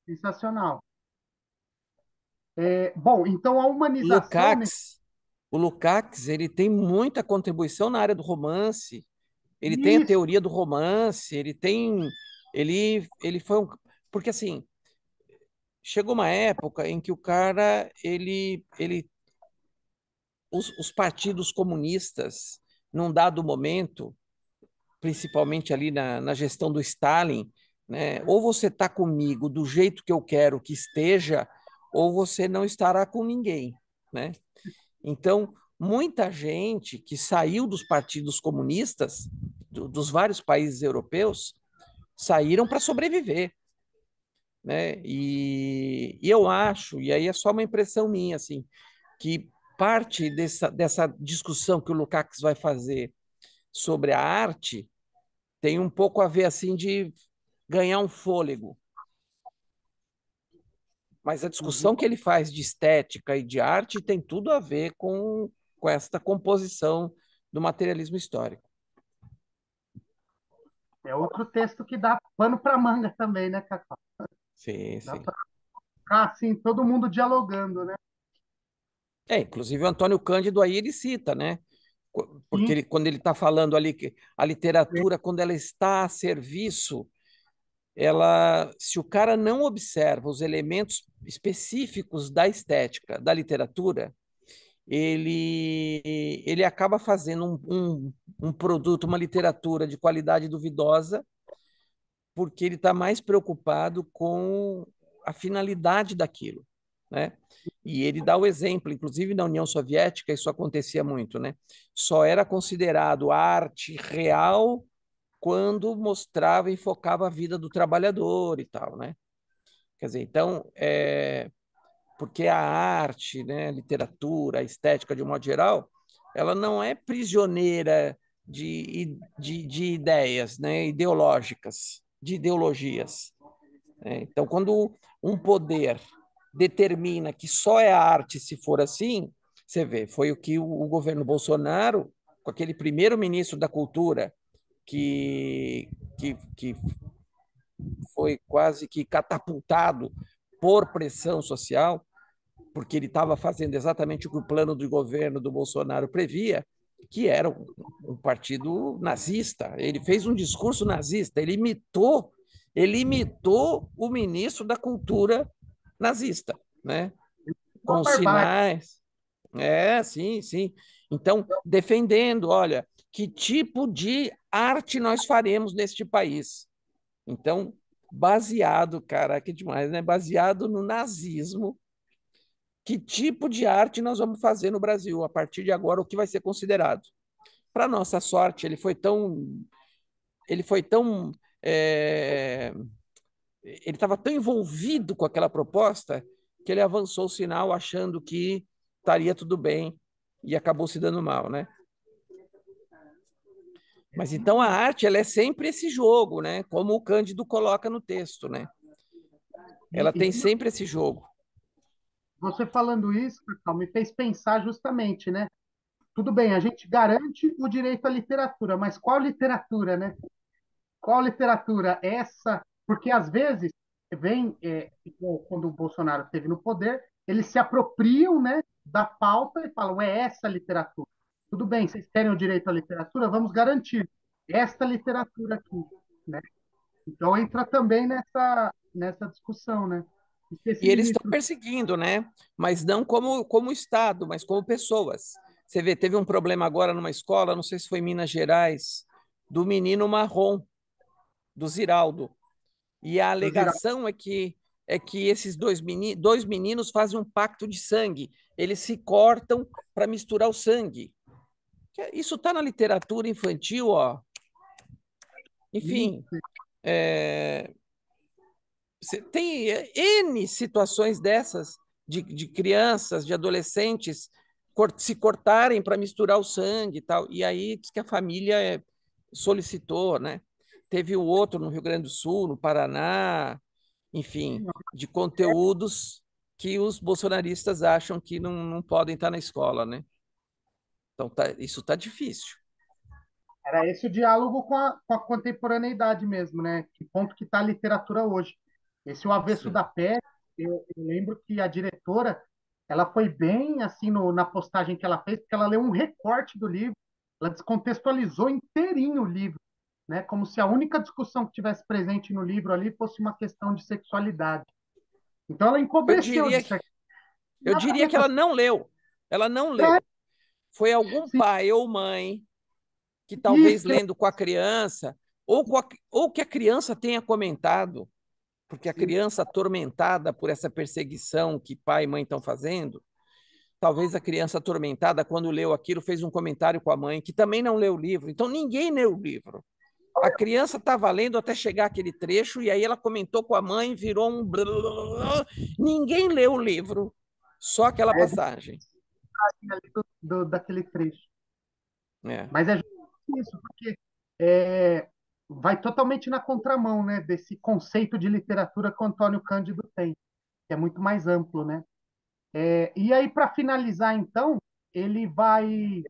sensacional. Bom, então a o humanização, né? Lukács, o Lukács, ele tem muita contribuição na área do romance. Ele tem a Isso, teoria do romance, ele foi um, porque assim, chegou uma época em que o cara, os partidos comunistas, num dado momento, principalmente ali na gestão do Stalin, né? Ou você está comigo do jeito que eu quero que esteja, ou você não estará com ninguém, né? Então, muita gente que saiu dos partidos comunistas, dos vários países europeus, saíram para sobreviver, né? E eu acho, e aí é só uma impressão minha, assim, que parte dessa discussão que o Lukács vai fazer sobre a arte tem um pouco a ver assim de ganhar um fôlego. Mas a uhum, discussão que ele faz de estética e de arte tem tudo a ver com esta composição do materialismo histórico. é outro texto que dá pano para manga também, né, Cacau? Sim, Dá sim. para ficar assim, todo mundo dialogando, né? Inclusive o Antônio Cândido aí ele cita, né? Porque Sim, quando ele está falando ali que a literatura, quando ela está a serviço, se o cara não observa os elementos específicos da estética da literatura, ele acaba fazendo um produto, uma literatura de qualidade duvidosa, porque ele está mais preocupado com a finalidade daquilo, né? E ele dá o exemplo, inclusive na União Soviética isso acontecia muito, né? Só era considerado arte real quando mostrava e focava a vida do trabalhador e tal, né? Quer dizer, então, porque a arte, né, a literatura, a estética, de um modo geral, ela não é prisioneira de ideias, né, ideológicas, de ideologias, né? Então, quando um poder determina que só é arte se for assim, você vê, foi o que o governo Bolsonaro, com aquele primeiro ministro da Cultura, que foi quase que catapultado por pressão social, porque ele estava fazendo exatamente o que o plano de governo do Bolsonaro previa, que era um partido nazista. Ele fez um discurso nazista, ele imitou o ministro da Cultura nazista, né? uma Com barbárie. sinais. Sim, sim. Então, defendendo, olha, que tipo de arte nós faremos neste país. Então, baseado, cara, que demais, né? Baseado no nazismo, que tipo de arte nós vamos fazer no Brasil a partir de agora, o que vai ser considerado. Para nossa sorte, ele foi tão, ele estava tão envolvido com aquela proposta que ele avançou o sinal achando que estaria tudo bem e acabou se dando mal, né? Mas então a arte, ela é sempre esse jogo, né? Como o Cândido coloca no texto, né? Ela E tem sempre esse jogo. você falando isso, Cacau, me fez pensar justamente, né? Tudo bem, a gente garante o direito à literatura, mas qual literatura, né? Qual literatura? Essa? Porque às vezes vem, igual quando o Bolsonaro esteve no poder, eles se apropriam, né, da pauta e falam, é essa literatura. Tudo bem, vocês querem o direito à literatura? Vamos garantir esta literatura aqui, né? Então entra também nessa discussão, né? Porque esse E eles estão ministro perseguindo, né? Mas não como Estado, mas como pessoas. Você vê, teve um problema agora numa escola, não sei se foi em Minas Gerais, do menino marrom, do Ziraldo. E a dos Ira- alegação é que esses dois meninos fazem um pacto de sangue. Eles se cortam para misturar o sangue. Isso está na literatura infantil, ó. Enfim, é, tem N situações dessas de crianças, de adolescentes se cortarem para misturar o sangue e tal. E aí diz que a família solicitou, né? Teve o outro no Rio Grande do Sul, no Paraná, enfim, de conteúdos que os bolsonaristas acham que não podem estar na escola, né? Então isso está difícil. Era esse o diálogo com a contemporaneidade mesmo, né? Que ponto que está a literatura hoje. Esse é o avesso Sim. da pé. Eu lembro que a diretora, ela foi bem assim na postagem que ela fez, porque ela leu um recorte do livro, ela descontextualizou inteirinho o livro, né? Como se a única discussão que tivesse presente no livro ali fosse uma questão de sexualidade. Então ela Eu encobreceu diria de que, certo. eu Nada a diria ver que com a... ela não leu. Ela não É, leu. Foi algum sim, pai ou mãe que talvez isso, lendo com a criança, ou que a criança tenha comentado, porque a sim. criança atormentada por essa perseguição que pai e mãe estão fazendo, talvez a criança atormentada, quando leu aquilo, fez um comentário com a mãe, que também não leu o livro. Então, ninguém leu o livro. A criança estava lendo até chegar aquele trecho, e aí ela comentou com a mãe, virou um. Ninguém leu o livro, só aquela É passagem. ali daquele trecho. É. Mas é justamente isso, porque vai totalmente na contramão, né, desse conceito de literatura que o Antônio Cândido tem, que é muito mais amplo, né? E aí, para finalizar, então, ele vai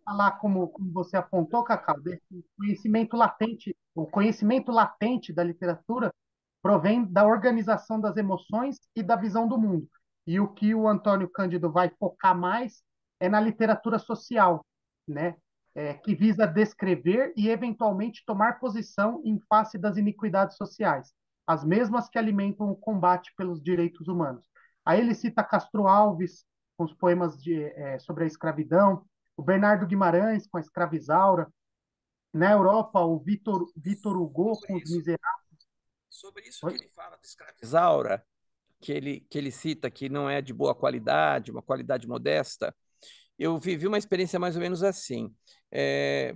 falar, como você apontou, Cacau, desse conhecimento latente. O conhecimento latente da literatura provém da organização das emoções e da visão do mundo. E o que o Antônio Cândido vai focar mais é na literatura social, né? Que visa descrever e, eventualmente, tomar posição em face das iniquidades sociais, as mesmas que alimentam o combate pelos direitos humanos. Aí ele cita Castro Alves, com os poemas sobre a escravidão, o Bernardo Guimarães, com a Escravizaura, na Europa, o Victor Hugo, Sobre com os isso, Miseráveis. sobre isso que ele fala do escravizaura, que ele cita que não é de boa qualidade, uma qualidade modesta, eu vivi uma experiência mais ou menos assim.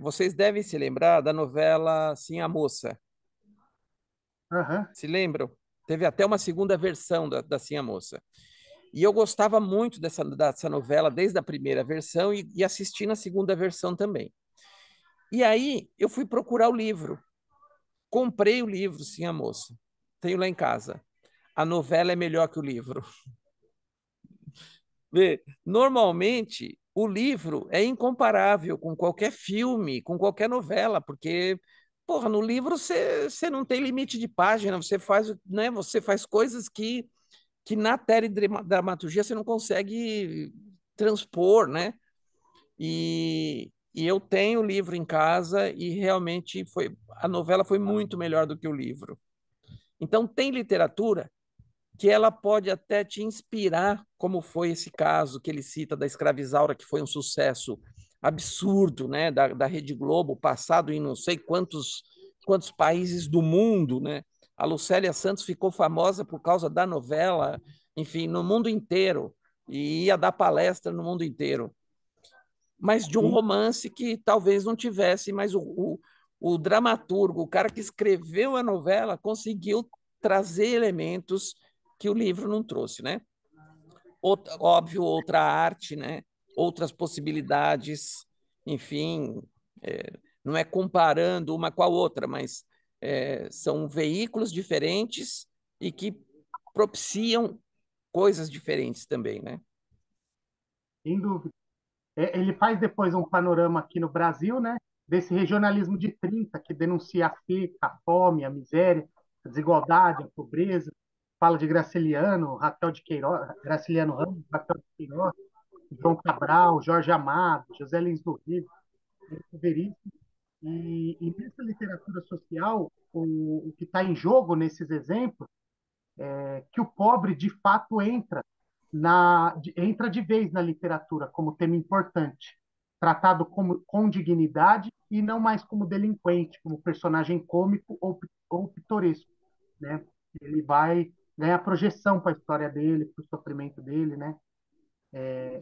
Vocês devem se lembrar da novela Sim, a Moça. Uhum. Se lembram? Teve até uma segunda versão da Sim, a Moça. E eu gostava muito dessa novela desde a primeira versão e assisti na segunda versão também. E aí eu fui procurar o livro. Comprei o livro, Sim, a Moça. Tenho lá em casa. A novela é melhor que o livro. Vê, normalmente o livro é incomparável com qualquer filme, com qualquer novela, porque porra, no livro você não tem limite de página, você faz, né, você faz coisas que na dramaturgia você não consegue transpor, né? E eu tenho o livro em casa e realmente a novela foi muito melhor do que o livro. Então tem literatura que ela pode até te inspirar, como foi esse caso que ele cita da Escravizaura, que foi um sucesso absurdo, né, da Rede Globo, passado em não sei quantos países do mundo, né? A Lucélia Santos ficou famosa por causa da novela, enfim, no mundo inteiro, e ia dar palestra no mundo inteiro. Mas de um Sim, romance que talvez não tivesse, mas o dramaturgo, o cara que escreveu a novela, conseguiu trazer elementos que o livro não trouxe, né? Óbvio, outra arte, né? Outras possibilidades, enfim, não é comparando uma com a outra, mas são veículos diferentes e que propiciam coisas diferentes também, né? sem dúvida. Ele faz depois um panorama aqui no Brasil, né, desse regionalismo de 30 que denuncia a seca, a fome, a miséria, a desigualdade, a pobreza. Fala de Graciliano, Raquel de Queiroz, Graciliano Ramos, Raquel de Queiroz, João Cabral, Jorge Amado, José Lins do Rio, Veríssimo. E nessa literatura social, o que está em jogo nesses exemplos é que o pobre, de fato, entra de vez na literatura como tema importante, tratado com dignidade e não mais como delinquente, como personagem cômico ou pitoresco, né? Ele vai ganhar projeção para a história dele, para o sofrimento dele, né?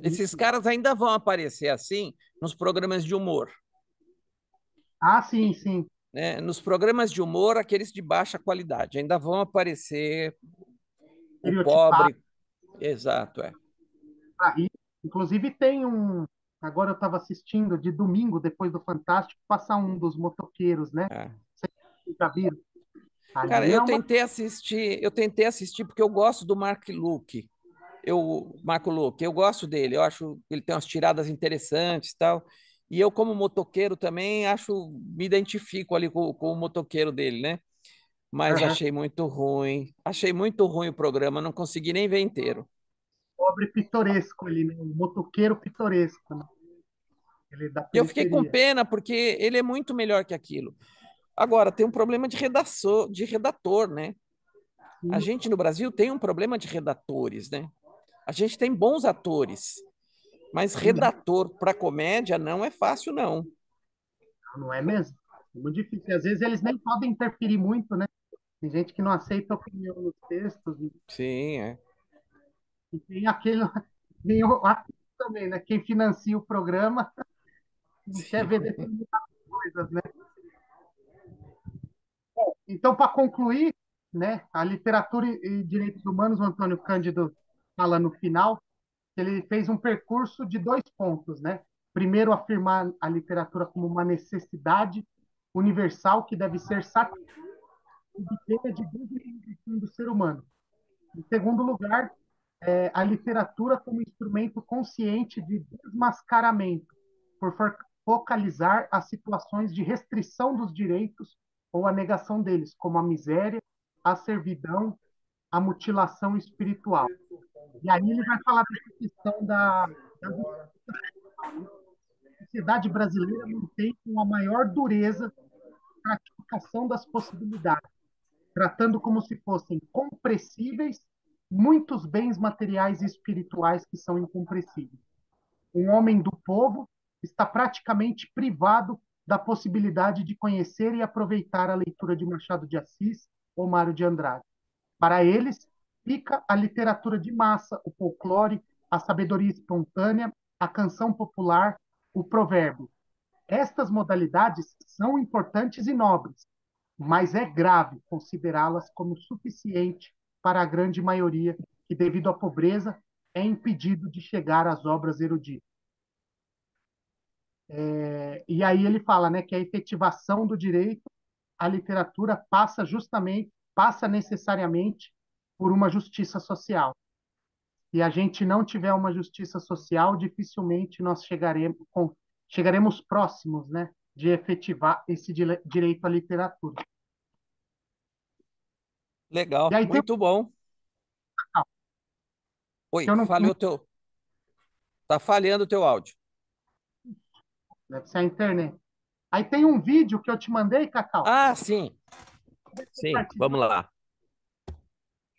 Esses caras ainda vão aparecer assim nos programas de humor, Ah, sim, sim. né? Nos programas de humor, aqueles de baixa qualidade, ainda vão aparecer o Estereotipado pobre, exato, é. para rir. Inclusive tem um. Agora eu estava assistindo de domingo, depois do Fantástico, passar um dos motoqueiros, né? É. Vocês já viram? Cara, Ali é uma. eu tentei assistir porque eu gosto do Marco Luque, eu gosto dele, eu acho que ele tem umas tiradas interessantes e tal. E eu, como motoqueiro também, me identifico ali com o motoqueiro dele, né? Mas Aham. achei muito ruim o programa, não consegui nem ver inteiro. Pobre pitoresco ali, né? Um motoqueiro pitoresco, né? Ele é da E eu fiquei com periferia. pena porque ele é muito melhor que aquilo. Agora, tem um problema de redator, né? A Sim, gente no Brasil tem um problema de redatores, né? A gente tem bons atores, mas sim, redator para comédia não é fácil, não. não é mesmo? É muito difícil. E às vezes eles nem podem interferir muito, né? Tem gente que não aceita a opinião nos textos. Sim, é. E tem aquele. Tem o ator também, né? Quem financia o programa não quer Sim. ver determinadas coisas, né? Então, para concluir, né, a literatura e direitos humanos, o Antônio Cândido fala no final, que ele fez um percurso de 2 pontos, né? Primeiro, afirmar a literatura como uma necessidade universal que deve ser satisfeita de desumanização do ser humano. Em segundo lugar, a literatura como instrumento consciente de desmascaramento, por focalizar as situações de restrição dos direitos ou a negação deles, como a miséria, a servidão, a mutilação espiritual. E aí ele vai falar dessa questão da justiça social, né? A sociedade brasileira mantém com a maior dureza a gratificação das possibilidades, tratando como se fossem compressíveis muitos bens materiais e espirituais que são incompressíveis. Um homem do povo está praticamente privado da possibilidade de conhecer e aproveitar a leitura de Machado de Assis ou Mário de Andrade. Para eles, fica a literatura de massa, o folclore, a sabedoria espontânea, a canção popular, o provérbio. Estas modalidades são importantes e nobres, mas é grave considerá-las como suficiente para a grande maioria que, devido à pobreza, é impedido de chegar às obras eruditas. E aí ele fala, né, que a efetivação do direito à literatura passa necessariamente por uma justiça social. Se a gente não tiver uma justiça social, dificilmente nós chegaremos próximos, né, de efetivar esse direito à literatura. E Legal, aí tem muito bom. que Oi, eu não, tá falhando o teu áudio. deve ser a internet. Aí tem um vídeo que eu te mandei, Cacau, Ah, sim, sim, vamos lá.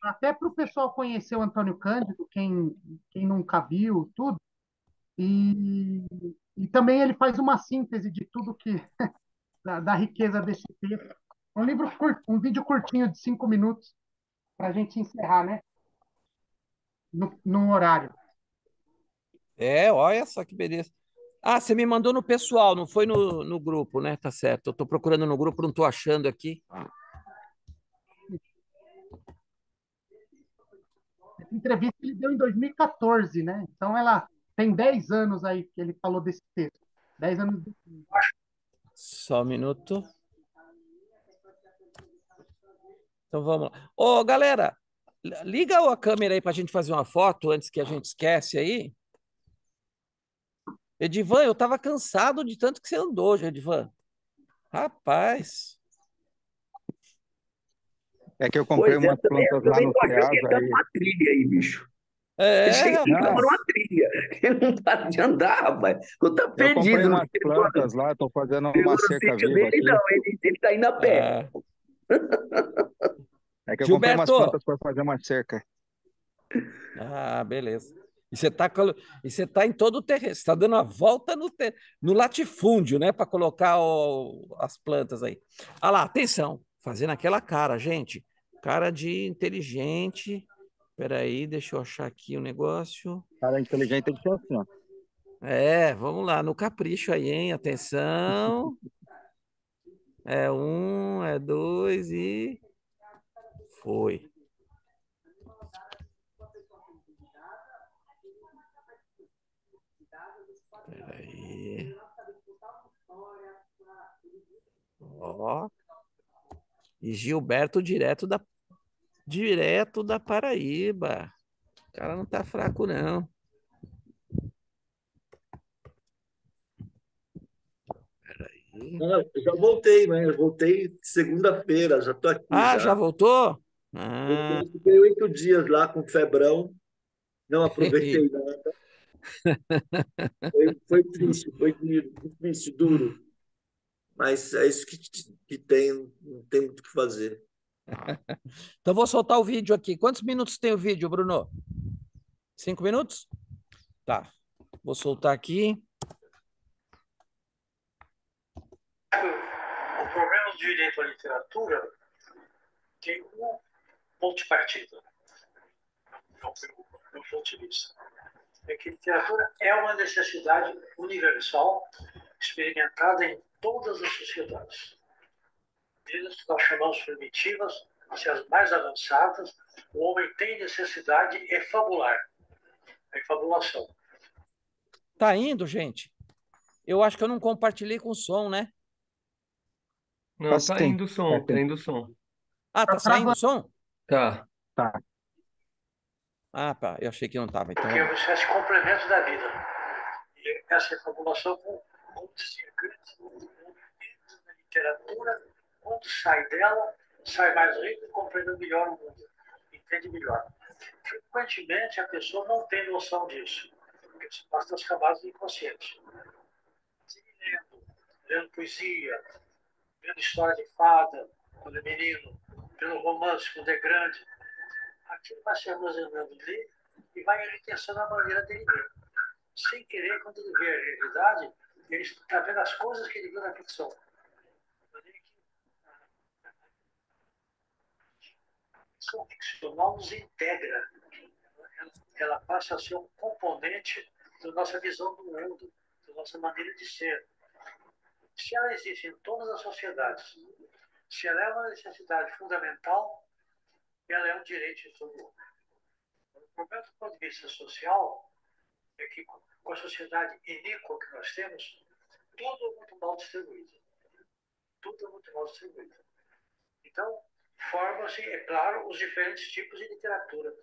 até para o pessoal conhecer o Antônio Cândido, quem nunca viu, tudo. E E também ele faz uma síntese de tudo que da riqueza desse texto. Um livro curto, um vídeo curtinho de 5 minutos para a gente encerrar, né? No horário. É, olha só que beleza. Ah, você me mandou no pessoal, não foi no grupo, né? Tá certo. Eu tô procurando no grupo, não tô achando aqui. Essa entrevista ele deu em 2014, né? Então ela tem 10 anos aí que ele falou desse texto. 10 anos depois. Só um minuto. Então vamos lá. Ô, galera, liga a câmera aí para a gente fazer uma foto antes que a gente esquece aí. Edivan, eu estava cansado de tanto que você andou, Edivan. Rapaz. É que eu comprei Pois é, umas plantas eu lá também no tô achando que ele Ceasa tá aí. numa trilha aí, bicho. É, Ele tá Não, numa rapaz. trilha. Ele não para de andar, rapaz. Eu tá eu comprei perdido. Não umas sei plantas lá, estou fazendo pegou uma no cerca sítio viva dele, aqui. não. Ele tá indo a pé. É. É que eu comprei umas Gilberto. plantas para fazer uma cerca. Ah, beleza. E você tá em todo o terreno, você está dando a volta no latifúndio, né, para colocar as plantas aí. Ah lá, atenção, fazendo aquela cara, gente, cara de inteligente. Espera aí, deixa eu achar aqui o negócio. Cara inteligente tem que ser assim, ó. É, vamos lá, no capricho aí, hein? Atenção. É um, é dois e foi. Espera aí. Ó. E Gilberto direto da Paraíba. O cara não tá fraco, não. Peraí. Ah, eu já voltei, né? Eu voltei segunda-feira, já tô aqui Ah, já já. voltou? Voltei, Ah, fiquei 8 dias lá com febrão, não aproveitei nada. Foi triste, difícil, duro, mas é isso que tem, não tem muito o que fazer. então vou soltar o vídeo aqui. Quantos minutos tem o vídeo, Bruno? 5 minutos? Tá. Vou soltar aqui. O problema do direito à literatura tem uma multipartida, do meu ponto de vista. É que literatura é uma necessidade universal, experimentada em todas as sociedades. Desde as que nós chamamos primitivas, até as mais avançadas, o homem tem necessidade de fabular, a fabulação. Tá indo, gente? Eu acho que eu não compartilhei com o som, né? Tá Não, tá sim. indo o Tá som, tá sim. indo o som. Ah, tá Tá saindo o travando. som? Tá. Tá. Ah, tá. Eu achei que não tava. Então Porque é vamos uma lá. espécie de complemento da vida. E essa fabulação, como dizia Goethe, entra na literatura, quando sai dela, sai mais rico e compreende melhor o mundo, entende melhor. Frequentemente, a pessoa não tem noção disso, porque se passa das camadas do inconsciente. Lendo poesia, vendo história de fada, quando é menino, vendo romance, quando é grande, aquilo vai se armazenando ali e vai enriquecendo a maneira dele ver. Sem querer, quando ele vê a realidade, ele está vendo as coisas que ele viu na ficção. A ficção ficcional nos integra. Ela passa a ser um componente da nossa visão do mundo, da nossa maneira de ser. Se ela existe em todas as sociedades, se ela é uma necessidade fundamental, ela é um direito de todo mundo. O problema do ponto de vista social é que, com a sociedade iníqua que nós temos, tudo é muito mal distribuído. Tudo é muito mal distribuído. Então, formam-se, é claro, os diferentes tipos de literatura.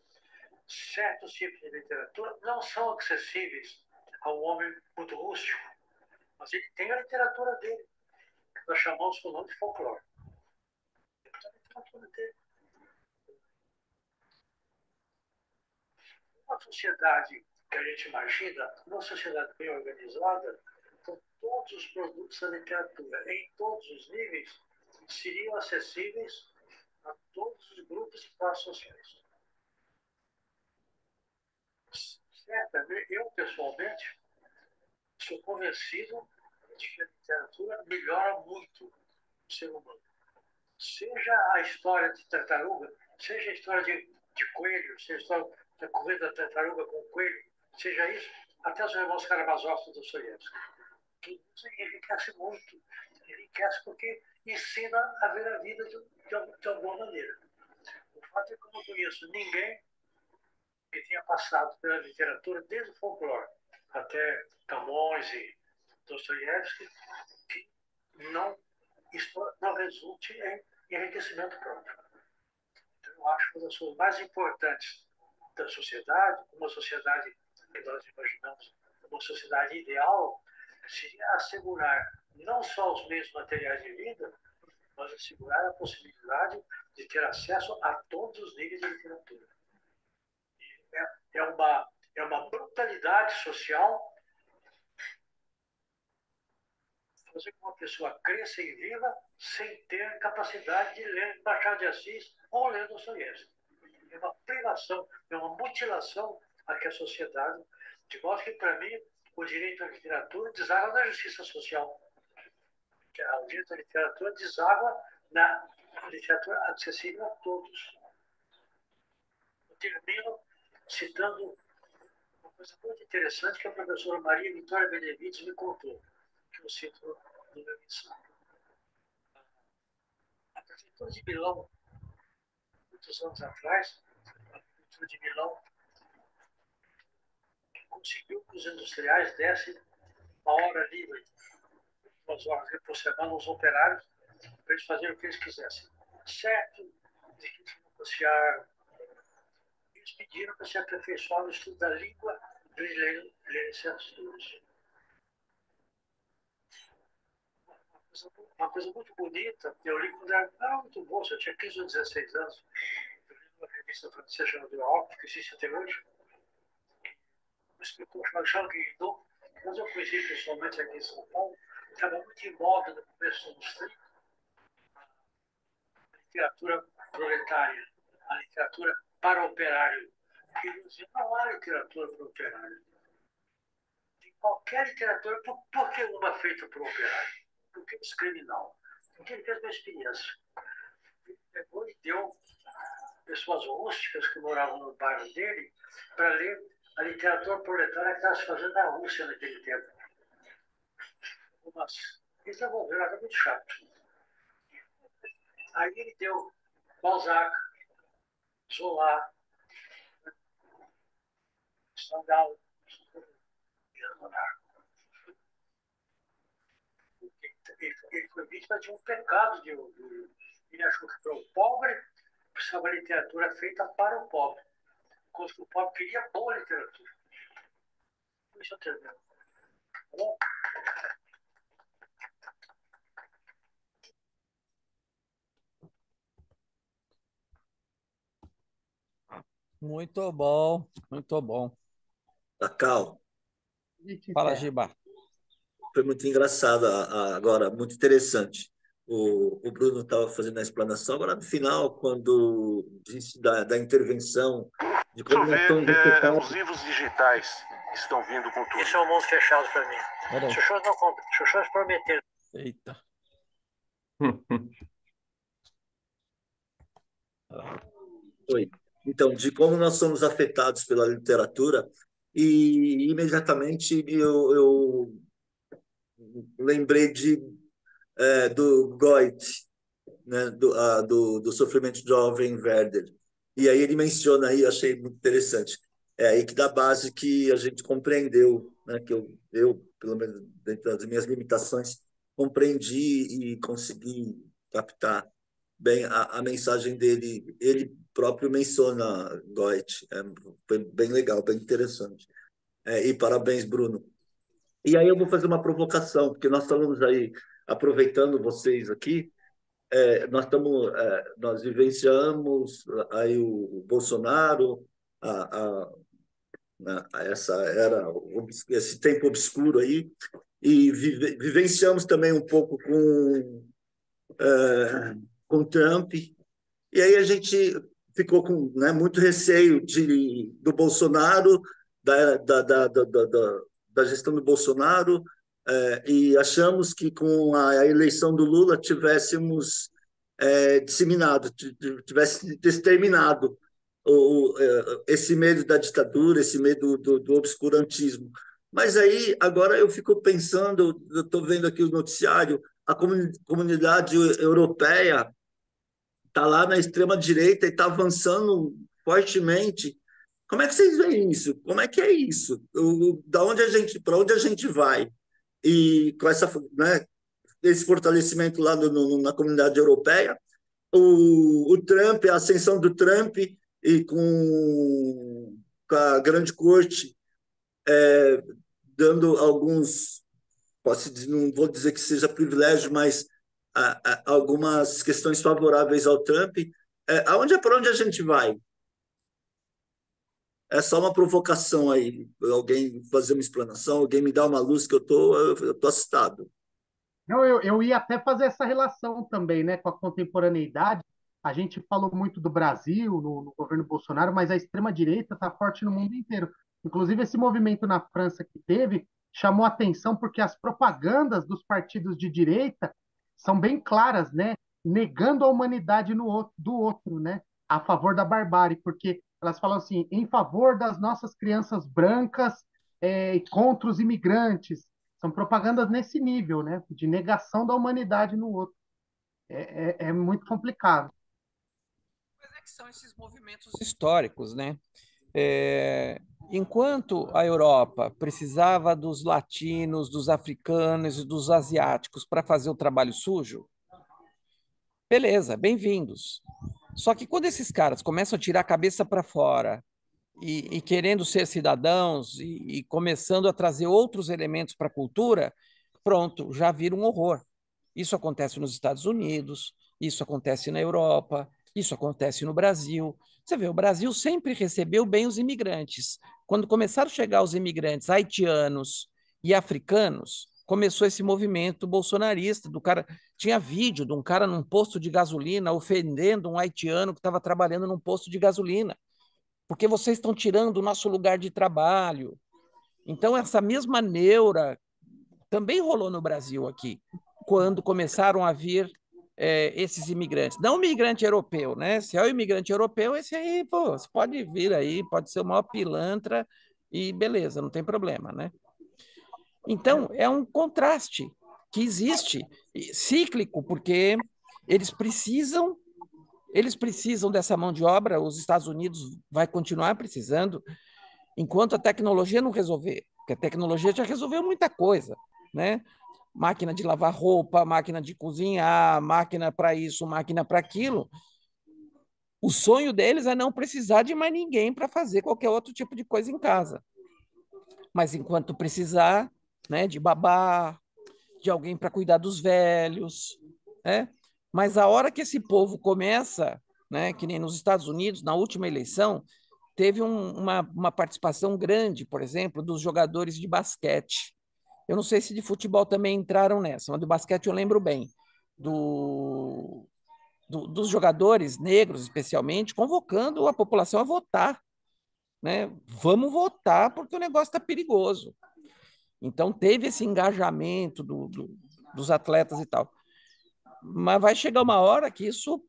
Certos tipos de literatura não são acessíveis ao homem muito rústico, mas ele tem a literatura dele, que nós chamamos com o nome de folclore. Ele tem a literatura dele. Uma sociedade que a gente imagina, uma sociedade bem organizada, com todos os produtos da literatura, em todos os níveis, seriam acessíveis a todos os grupos e classes sociais. Certamente, eu pessoalmente sou convencido de que a literatura melhora muito o ser humano. Seja a história de tartaruga, seja a história de coelho, seja a história da corrida da tartaruga com o coelho, seja isso, até os irmãos Karamazov do Dostoiévski. Tudo isso enriquece muito. Enriquece porque ensina a ver a vida de alguma maneira. O fato é que eu não conheço ninguém que tenha passado pela literatura, desde o folclore até Camões e Dostoiévski, que isso não resulte em enriquecimento próprio. Então, eu acho que uma das coisas mais importantes da sociedade, uma sociedade que nós imaginamos, uma sociedade ideal, seria assegurar não só os meios materiais de vida, mas assegurar a possibilidade de ter acesso a todos os níveis de literatura. É uma brutalidade social fazer com que uma pessoa cresça e viva sem ter capacidade de ler Machado de Assis ou ler Dostoiévski. É uma privação, é uma mutilação aqui a sociedade, de modo que, para mim, o direito à literatura deságua na justiça social. O direito à literatura deságua na literatura acessível a todos. Eu termino citando uma coisa muito interessante que a professora Maria Vitória Benevides me contou, que eu cito no meu ensaio. A prefeitura de Milão, muitos anos atrás, a prefeitura de Milão conseguiu que os industriais dessem uma hora livre, 2 horas por semana, aos operários, para eles fazerem o que eles quisessem. Certo de que negociar, eles pediram para se aperfeiçoar no estudo da língua para eles lerem certos livros. Uma coisa muito bonita, eu li quando era muito moço, eu tinha 15 ou 16 anos, eu li uma revista francesa chamada Europe, que existe até hoje, um escritor chamado Jean Guido, mas eu conheci pessoalmente aqui em São Paulo, estava muito em moda no começo dos anos 30, a literatura proletária, a literatura para o operário. E ele dizia, não há literatura para o operário. Tem qualquer literatura, por que uma feita para o operário? Por que esse criminal? Porque ele fez uma experiência. Ele pegou e deu pessoas rústicas que moravam no bairro dele para ler a literatura proletária que estava se fazendo na Rússia naquele tempo. Mas eles devolveram, era muito chato. Aí ele deu Balzac, Zola, Stendhal, Leonardo. Ele foi vítima de um pecado. Ele achou que para o pobre precisava de literatura feita para o pobre, enquanto que o pobre queria boa literatura. Por isso eu termino. Tá bom? Muito bom, muito bom. Cacau, Fala, Giba. foi muito engraçado agora, muito interessante. O Bruno estava fazendo a explanação, agora no final, quando disse da intervenção, de como nós estamos os livros digitais estão vindo com tudo. Isso é um mundo fechado para mim. Chuchôs não compra, Chuchôs prometeram. Eita. Oi. Então, de como nós somos afetados pela literatura, e imediatamente eu lembrei do Goethe, né, do Sofrimento Jovem Werther. E aí ele menciona aí, achei muito interessante, é aí que dá base que a gente compreendeu, né, que eu, pelo menos dentro das minhas limitações, compreendi e consegui captar bem a mensagem dele. Ele próprio menciona Goethe, foi bem legal, bem interessante. E parabéns, Bruno. E aí eu vou fazer uma provocação, porque nós estamos aí, aproveitando vocês aqui, nós vivenciamos aí o Bolsonaro, esse tempo obscuro aí, e vivenciamos também um pouco com Trump, e aí a gente ficou com, né, muito receio do Bolsonaro, da gestão do Bolsonaro, e achamos que com a eleição do Lula tivéssemos disseminado, tivesse exterminado esse medo da ditadura, esse medo do obscurantismo. Mas aí, agora eu fico pensando, eu estou vendo aqui o noticiário, a comunidade europeia está lá na extrema-direita e está avançando fortemente. Como é que vocês veem isso? Como é que é isso? Para onde a gente vai? E com né, esse fortalecimento lá na comunidade europeia, o Trump, a ascensão do Trump e com a grande corte dando alguns, não vou dizer que seja privilégio, mas algumas questões favoráveis ao Trump. Para onde a gente vai? É só uma provocação aí, alguém fazer uma explanação, alguém me dá uma luz que eu tô assustado. Não, eu ia até fazer essa relação também, né, com a contemporaneidade. A gente falou muito do Brasil no governo Bolsonaro, mas a extrema-direita está forte no mundo inteiro. Inclusive, esse movimento na França que teve chamou atenção porque as propagandas dos partidos de direita são bem claras, né, negando a humanidade do outro, né, a favor da barbárie, porque elas falam assim, em favor das nossas crianças brancas, contra os imigrantes. São propagandas nesse nível, né? De negação da humanidade no outro. É muito complicado. Mas é que são esses movimentos históricos, né? Enquanto a Europa precisava dos latinos, dos africanos e dos asiáticos para fazer o trabalho sujo, beleza, bem-vindos. Só que quando esses caras começam a tirar a cabeça para fora e querendo ser cidadãos e começando a trazer outros elementos para a cultura, pronto, já vira um horror. Isso acontece nos Estados Unidos, isso acontece na Europa, isso acontece no Brasil. Você vê, o Brasil sempre recebeu bem os imigrantes. Quando começaram a chegar os imigrantes haitianos e africanos, começou esse movimento bolsonarista do cara. Tinha vídeo de um cara num posto de gasolina ofendendo um haitiano que estava trabalhando num posto de gasolina, porque vocês estão tirando o nosso lugar de trabalho. Então, essa mesma neura também rolou no Brasil aqui, quando começaram a vir esses imigrantes. Não o imigrante europeu, né? Se é o imigrante europeu, esse aí, pô, você pode vir aí, pode ser o maior pilantra e beleza, não tem problema, né? Então, é um contraste que existe, cíclico, porque eles precisam dessa mão de obra, os Estados Unidos vai continuar precisando, enquanto a tecnologia não resolver, porque a tecnologia já resolveu muita coisa, né? Máquina de lavar roupa, máquina de cozinhar, máquina para isso, máquina para aquilo. O sonho deles é não precisar de mais ninguém para fazer qualquer outro tipo de coisa em casa. Mas enquanto precisar, né, de babá, de alguém para cuidar dos velhos, né? Mas a hora que esse povo começa, né, que nem nos Estados Unidos, na última eleição, teve uma participação grande, por exemplo, dos jogadores de basquete. Eu não sei se de futebol também entraram nessa, mas do basquete eu lembro bem. Dos jogadores negros, especialmente, convocando a população a votar. Né? Vamos votar porque o negócio está perigoso. Então, teve esse engajamento dos atletas e tal. Mas vai chegar uma hora que isso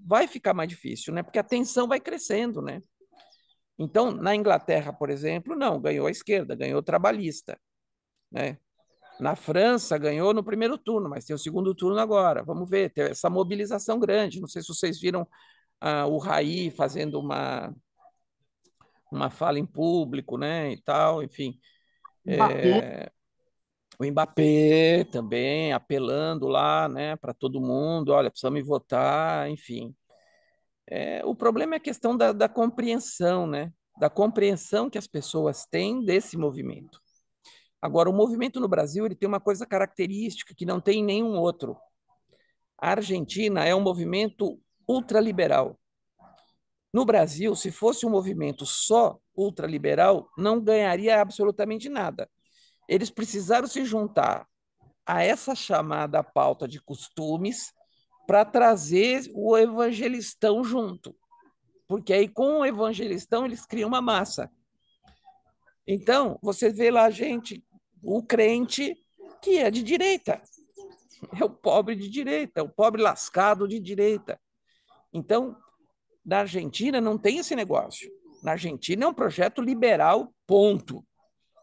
vai ficar mais difícil, né? Porque a tensão vai crescendo, né? Então, na Inglaterra, por exemplo, não, ganhou a esquerda, ganhou o trabalhista, né? Na França, ganhou no primeiro turno, mas tem o segundo turno agora. Vamos ver, tem essa mobilização grande. Não sei se vocês viram o Raí fazendo uma fala em público, né, e tal, enfim. O Mbappé também apelando lá, né, para todo mundo, olha, precisamos me votar, enfim. O problema é a questão da compreensão, né, da compreensão que as pessoas têm desse movimento. Agora, o movimento no Brasil ele tem uma coisa característica que não tem em nenhum outro. A Argentina é um movimento ultraliberal. No Brasil, se fosse um movimento só ultraliberal, não ganharia absolutamente nada. Eles precisaram se juntar a essa chamada pauta de costumes para trazer o evangelistão junto. Porque aí, com o evangelistão, eles criam uma massa. Então, você vê lá gente, o crente que é de direita, é o pobre de direita, é o pobre lascado de direita. Então, na Argentina não tem esse negócio. Na Argentina é um projeto liberal, ponto.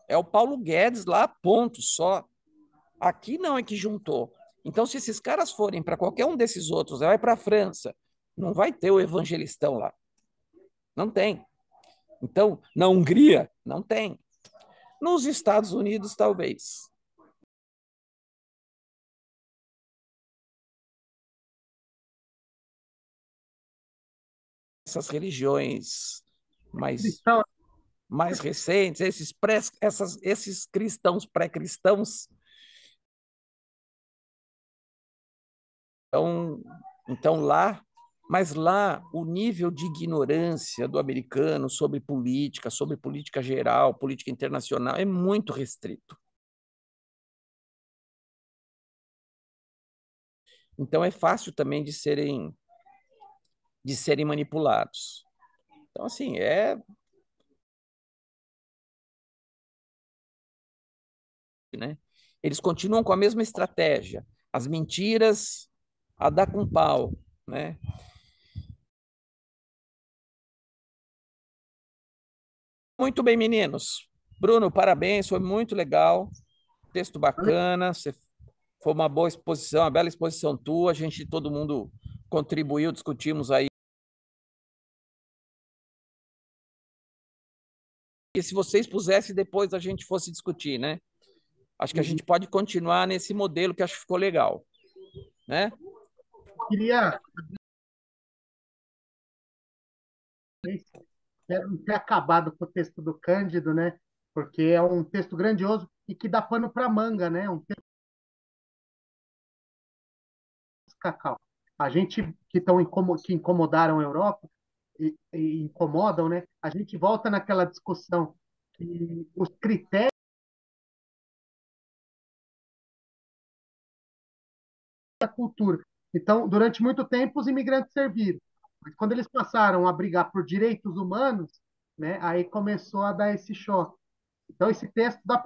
É o Paulo Guedes lá, ponto, só. Aqui não é que juntou. Então, se esses caras forem para qualquer um desses outros, vai para a França, não vai ter o evangelistão lá. Não tem. Então, na Hungria, não tem. Nos Estados Unidos, talvez. Essas religiões mais, Cristão, mais recentes, esses cristãos pré-cristãos, então lá, mas lá o nível de ignorância do americano sobre política geral, política internacional, é muito restrito. Então é fácil também de serem manipulados. Então, assim, né? Eles continuam com a mesma estratégia, as mentiras a dar com pau, né? Muito bem, meninos. Bruno, parabéns, foi muito legal, texto bacana, foi uma boa exposição, uma bela exposição tua, todo mundo contribuiu, discutimos aí. E se vocês pusessem, depois a gente fosse discutir, né? Acho que a gente pode continuar nesse modelo que acho que ficou legal, né? queria espero não ter acabado com o texto do Cândido, né? Porque é um texto grandioso e que dá pano para manga, né? Um texto Cacau. A gente que incomodaram a Europa e incomodam, né? A gente volta naquela discussão que os critérios da cultura. Então, durante muito tempo, os imigrantes serviram. Mas quando eles passaram a brigar por direitos humanos, né? Aí começou a dar esse choque. Então, esse texto dá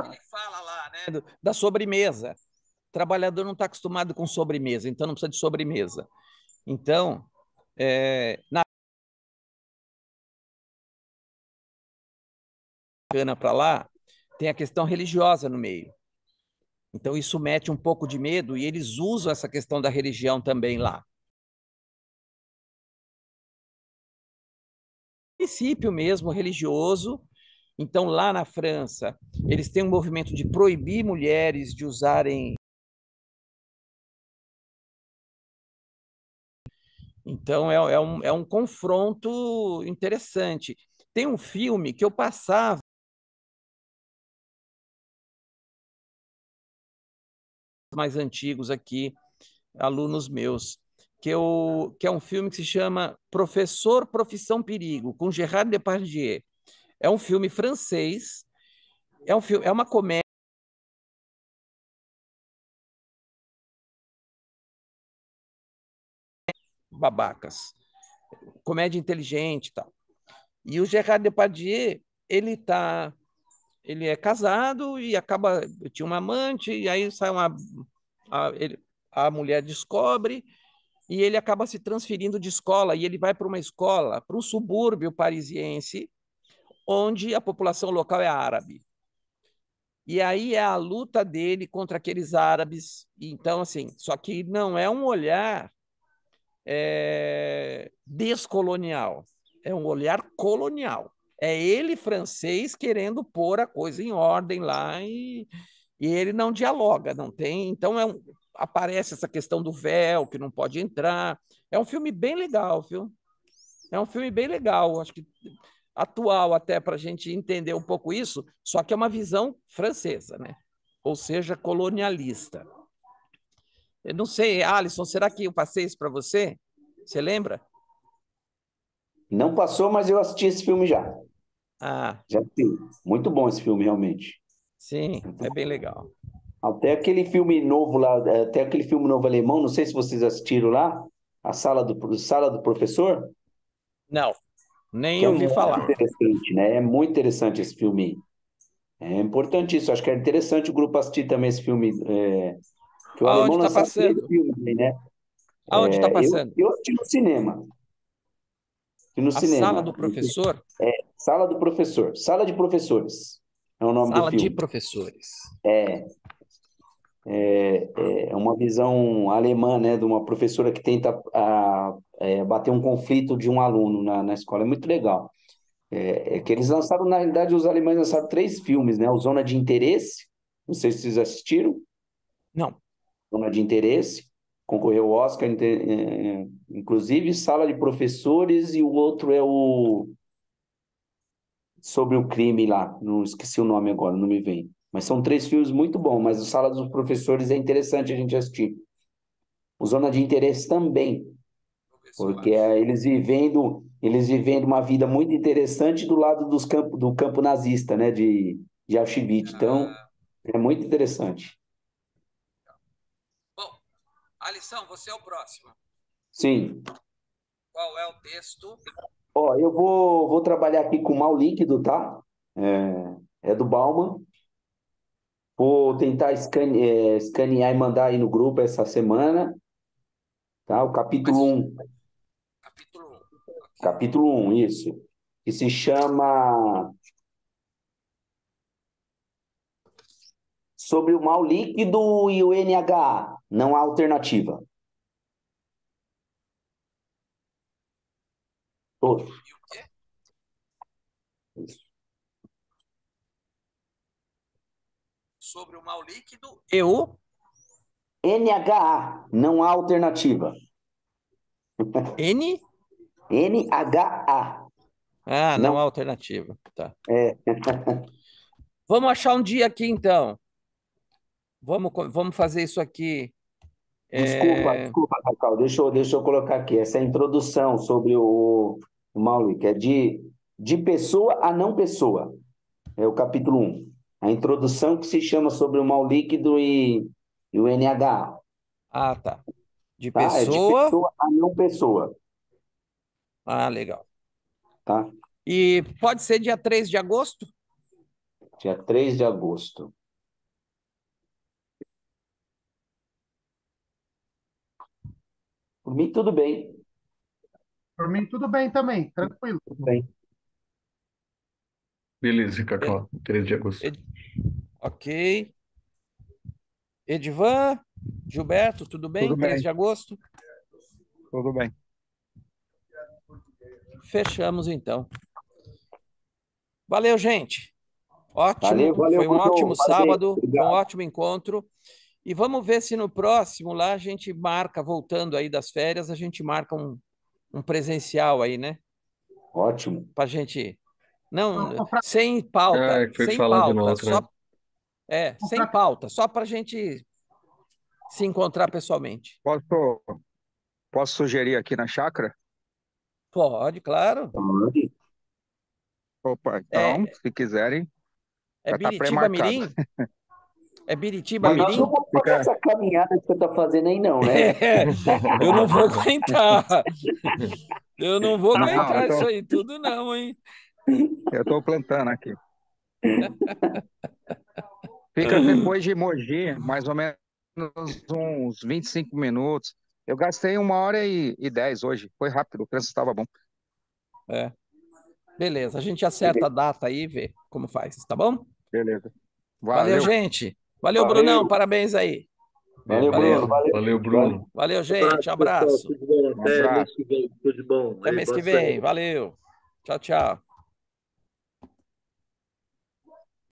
Ele fala lá, né, da sobremesa. O trabalhador não está acostumado com sobremesa, então não precisa de sobremesa. Então, na cana para lá, tem a questão religiosa no meio. Então, isso mete um pouco de medo e eles usam essa questão da religião também lá. Princípio mesmo religioso. Então, lá na França, eles têm um movimento de proibir mulheres de usarem. Então, é um confronto interessante. Tem um filme que eu passava mais antigos aqui, alunos meus, que é um filme que se chama Professor, Profissão Perigo, com Gerard Depardieu. É um filme francês, é uma comédia babacas, comédia inteligente e tal. E o Gerard Depardieu, ele é casado e tinha uma amante, e aí sai a mulher descobre e ele acaba se transferindo de escola e ele vai para uma escola, para um subúrbio parisiense, onde a população local é árabe. E aí é a luta dele contra aqueles árabes. Então, assim, só que não é um olhar descolonial, é um olhar colonial. É ele, francês, querendo pôr a coisa em ordem lá e ele não dialoga, não tem. Então, aparece essa questão do véu, que não pode entrar. É um filme bem legal, viu? É um filme bem legal, acho que atual até para a gente entender um pouco isso, só que é uma visão francesa, né? Ou seja, colonialista. Eu não sei, Alisson, será que eu passei isso para você? Você lembra? Não passou, mas eu assisti esse filme já. Ah, Já assisti. Muito bom esse filme, realmente. sim, é bem legal. Até aquele filme novo lá, até aquele filme novo alemão, não sei se vocês assistiram lá, Sala do Professor. Não, Nem que é ouvi muito falar. interessante, né? É muito interessante esse filme. É importante isso. Acho que é interessante o grupo assistir também esse filme. Que o alemão Aonde está lançaram 3 passando? filmes aí, né? Aonde está Eu, passando? eu assisti no cinema. Assisti no A sala do cinema. professor? Sala do Professor. Sala de Professores é o nome do Sala de filme. professores. É uma visão alemã, né, de uma professora que tenta bater um conflito de um aluno na escola. É muito legal. É que eles lançaram, na realidade, os alemães lançaram 3 filmes, né? O Zona de Interesse, não sei se vocês assistiram, Não. Zona de Interesse, concorreu ao Oscar, inclusive Sala de Professores, e o outro é o sobre o crime lá, não esqueci o nome agora, não me vem. Mas são 3 filmes muito bons, mas o Sala dos Professores é interessante a gente assistir. O Zona de Interesse também, porque eles vivendo uma vida muito interessante do lado do campo nazista, né, de Auschwitz. Então, é muito interessante. Bom, Alisson, você é o próximo. Sim. Qual é o texto? Ó, eu vou trabalhar aqui com o Mal Líquido, tá? É do Bauman. Vou tentar escanear e mandar aí no grupo essa semana, tá? O capítulo 1. Capítulo 1. Capítulo 1, isso. Que se chama Sobre o Mal Líquido e o NHA. Não há alternativa. Todo. E o quê? Isso. Sobre o mal líquido e o NHA. Não há alternativa. N? NHA. Ah, não há Não. alternativa. Tá. É. Vamos achar um dia aqui, então. Vamos fazer isso aqui. Desculpa, Cacau. Deixa eu colocar aqui. Essa é a introdução sobre o Mauli, que é de pessoa a não pessoa. É o capítulo 1. A introdução que se chama sobre o mal líquido e o NHA. Ah, tá. De Tá? É de pessoa. pessoa a não pessoa. Ah, legal. Tá? E pode ser dia 3 de agosto? Dia 3 de agosto. Por mim, tudo bem. Por mim, tudo bem também, tranquilo. Tudo bem. Beleza, Cacau. 13 de agosto. Ok. Edivan, Gilberto, tudo bem? Tudo 3 bem, de agosto? tudo bem. Fechamos, então. Valeu, gente. Ótimo. Valeu, Foi um ótimo Bruno. sábado. Foi um Obrigado. ótimo encontro. E vamos ver se no próximo lá a gente marca, voltando aí das férias, a gente marca um presencial aí, né? Ótimo. Pra gente. Não, Ô, Fra- sem pauta, Ah, que foi sem falado no pauta, outro, né? ô, sem Fra- pauta, só pra gente se encontrar pessoalmente. Posso sugerir aqui na chácara? Pode, claro. Pode. Opa, então, É, se quiserem, é já está Biritiba pré-marcado. Mirim? É Biritiba Mas nós não Mirim? vamos fazer Fica, essa caminhada que você está fazendo aí, não, né? Eu não vou aguentar. Eu não vou não, aguentar isso aí tudo, não, hein? eu estou plantando aqui. Fica depois de Mogi, mais ou menos uns 25 minutos. Eu gastei 1h10 hoje. Foi rápido, o trânsito estava bom. É, beleza, a gente acerta a data aí e vê como faz, tá bom? Beleza. Valeu, Valeu. gente. Valeu, Brunão, Valeu. parabéns aí. Valeu, Bruno. Beleza. Valeu. Valeu, Bruno. Valeu, Um abraço, gente, pessoal. abraço. Tudo bom. Um Até abraço. mês que vem. Tudo de bom. Até Aí, mês boa que vem, férias. valeu. Tchau, tchau.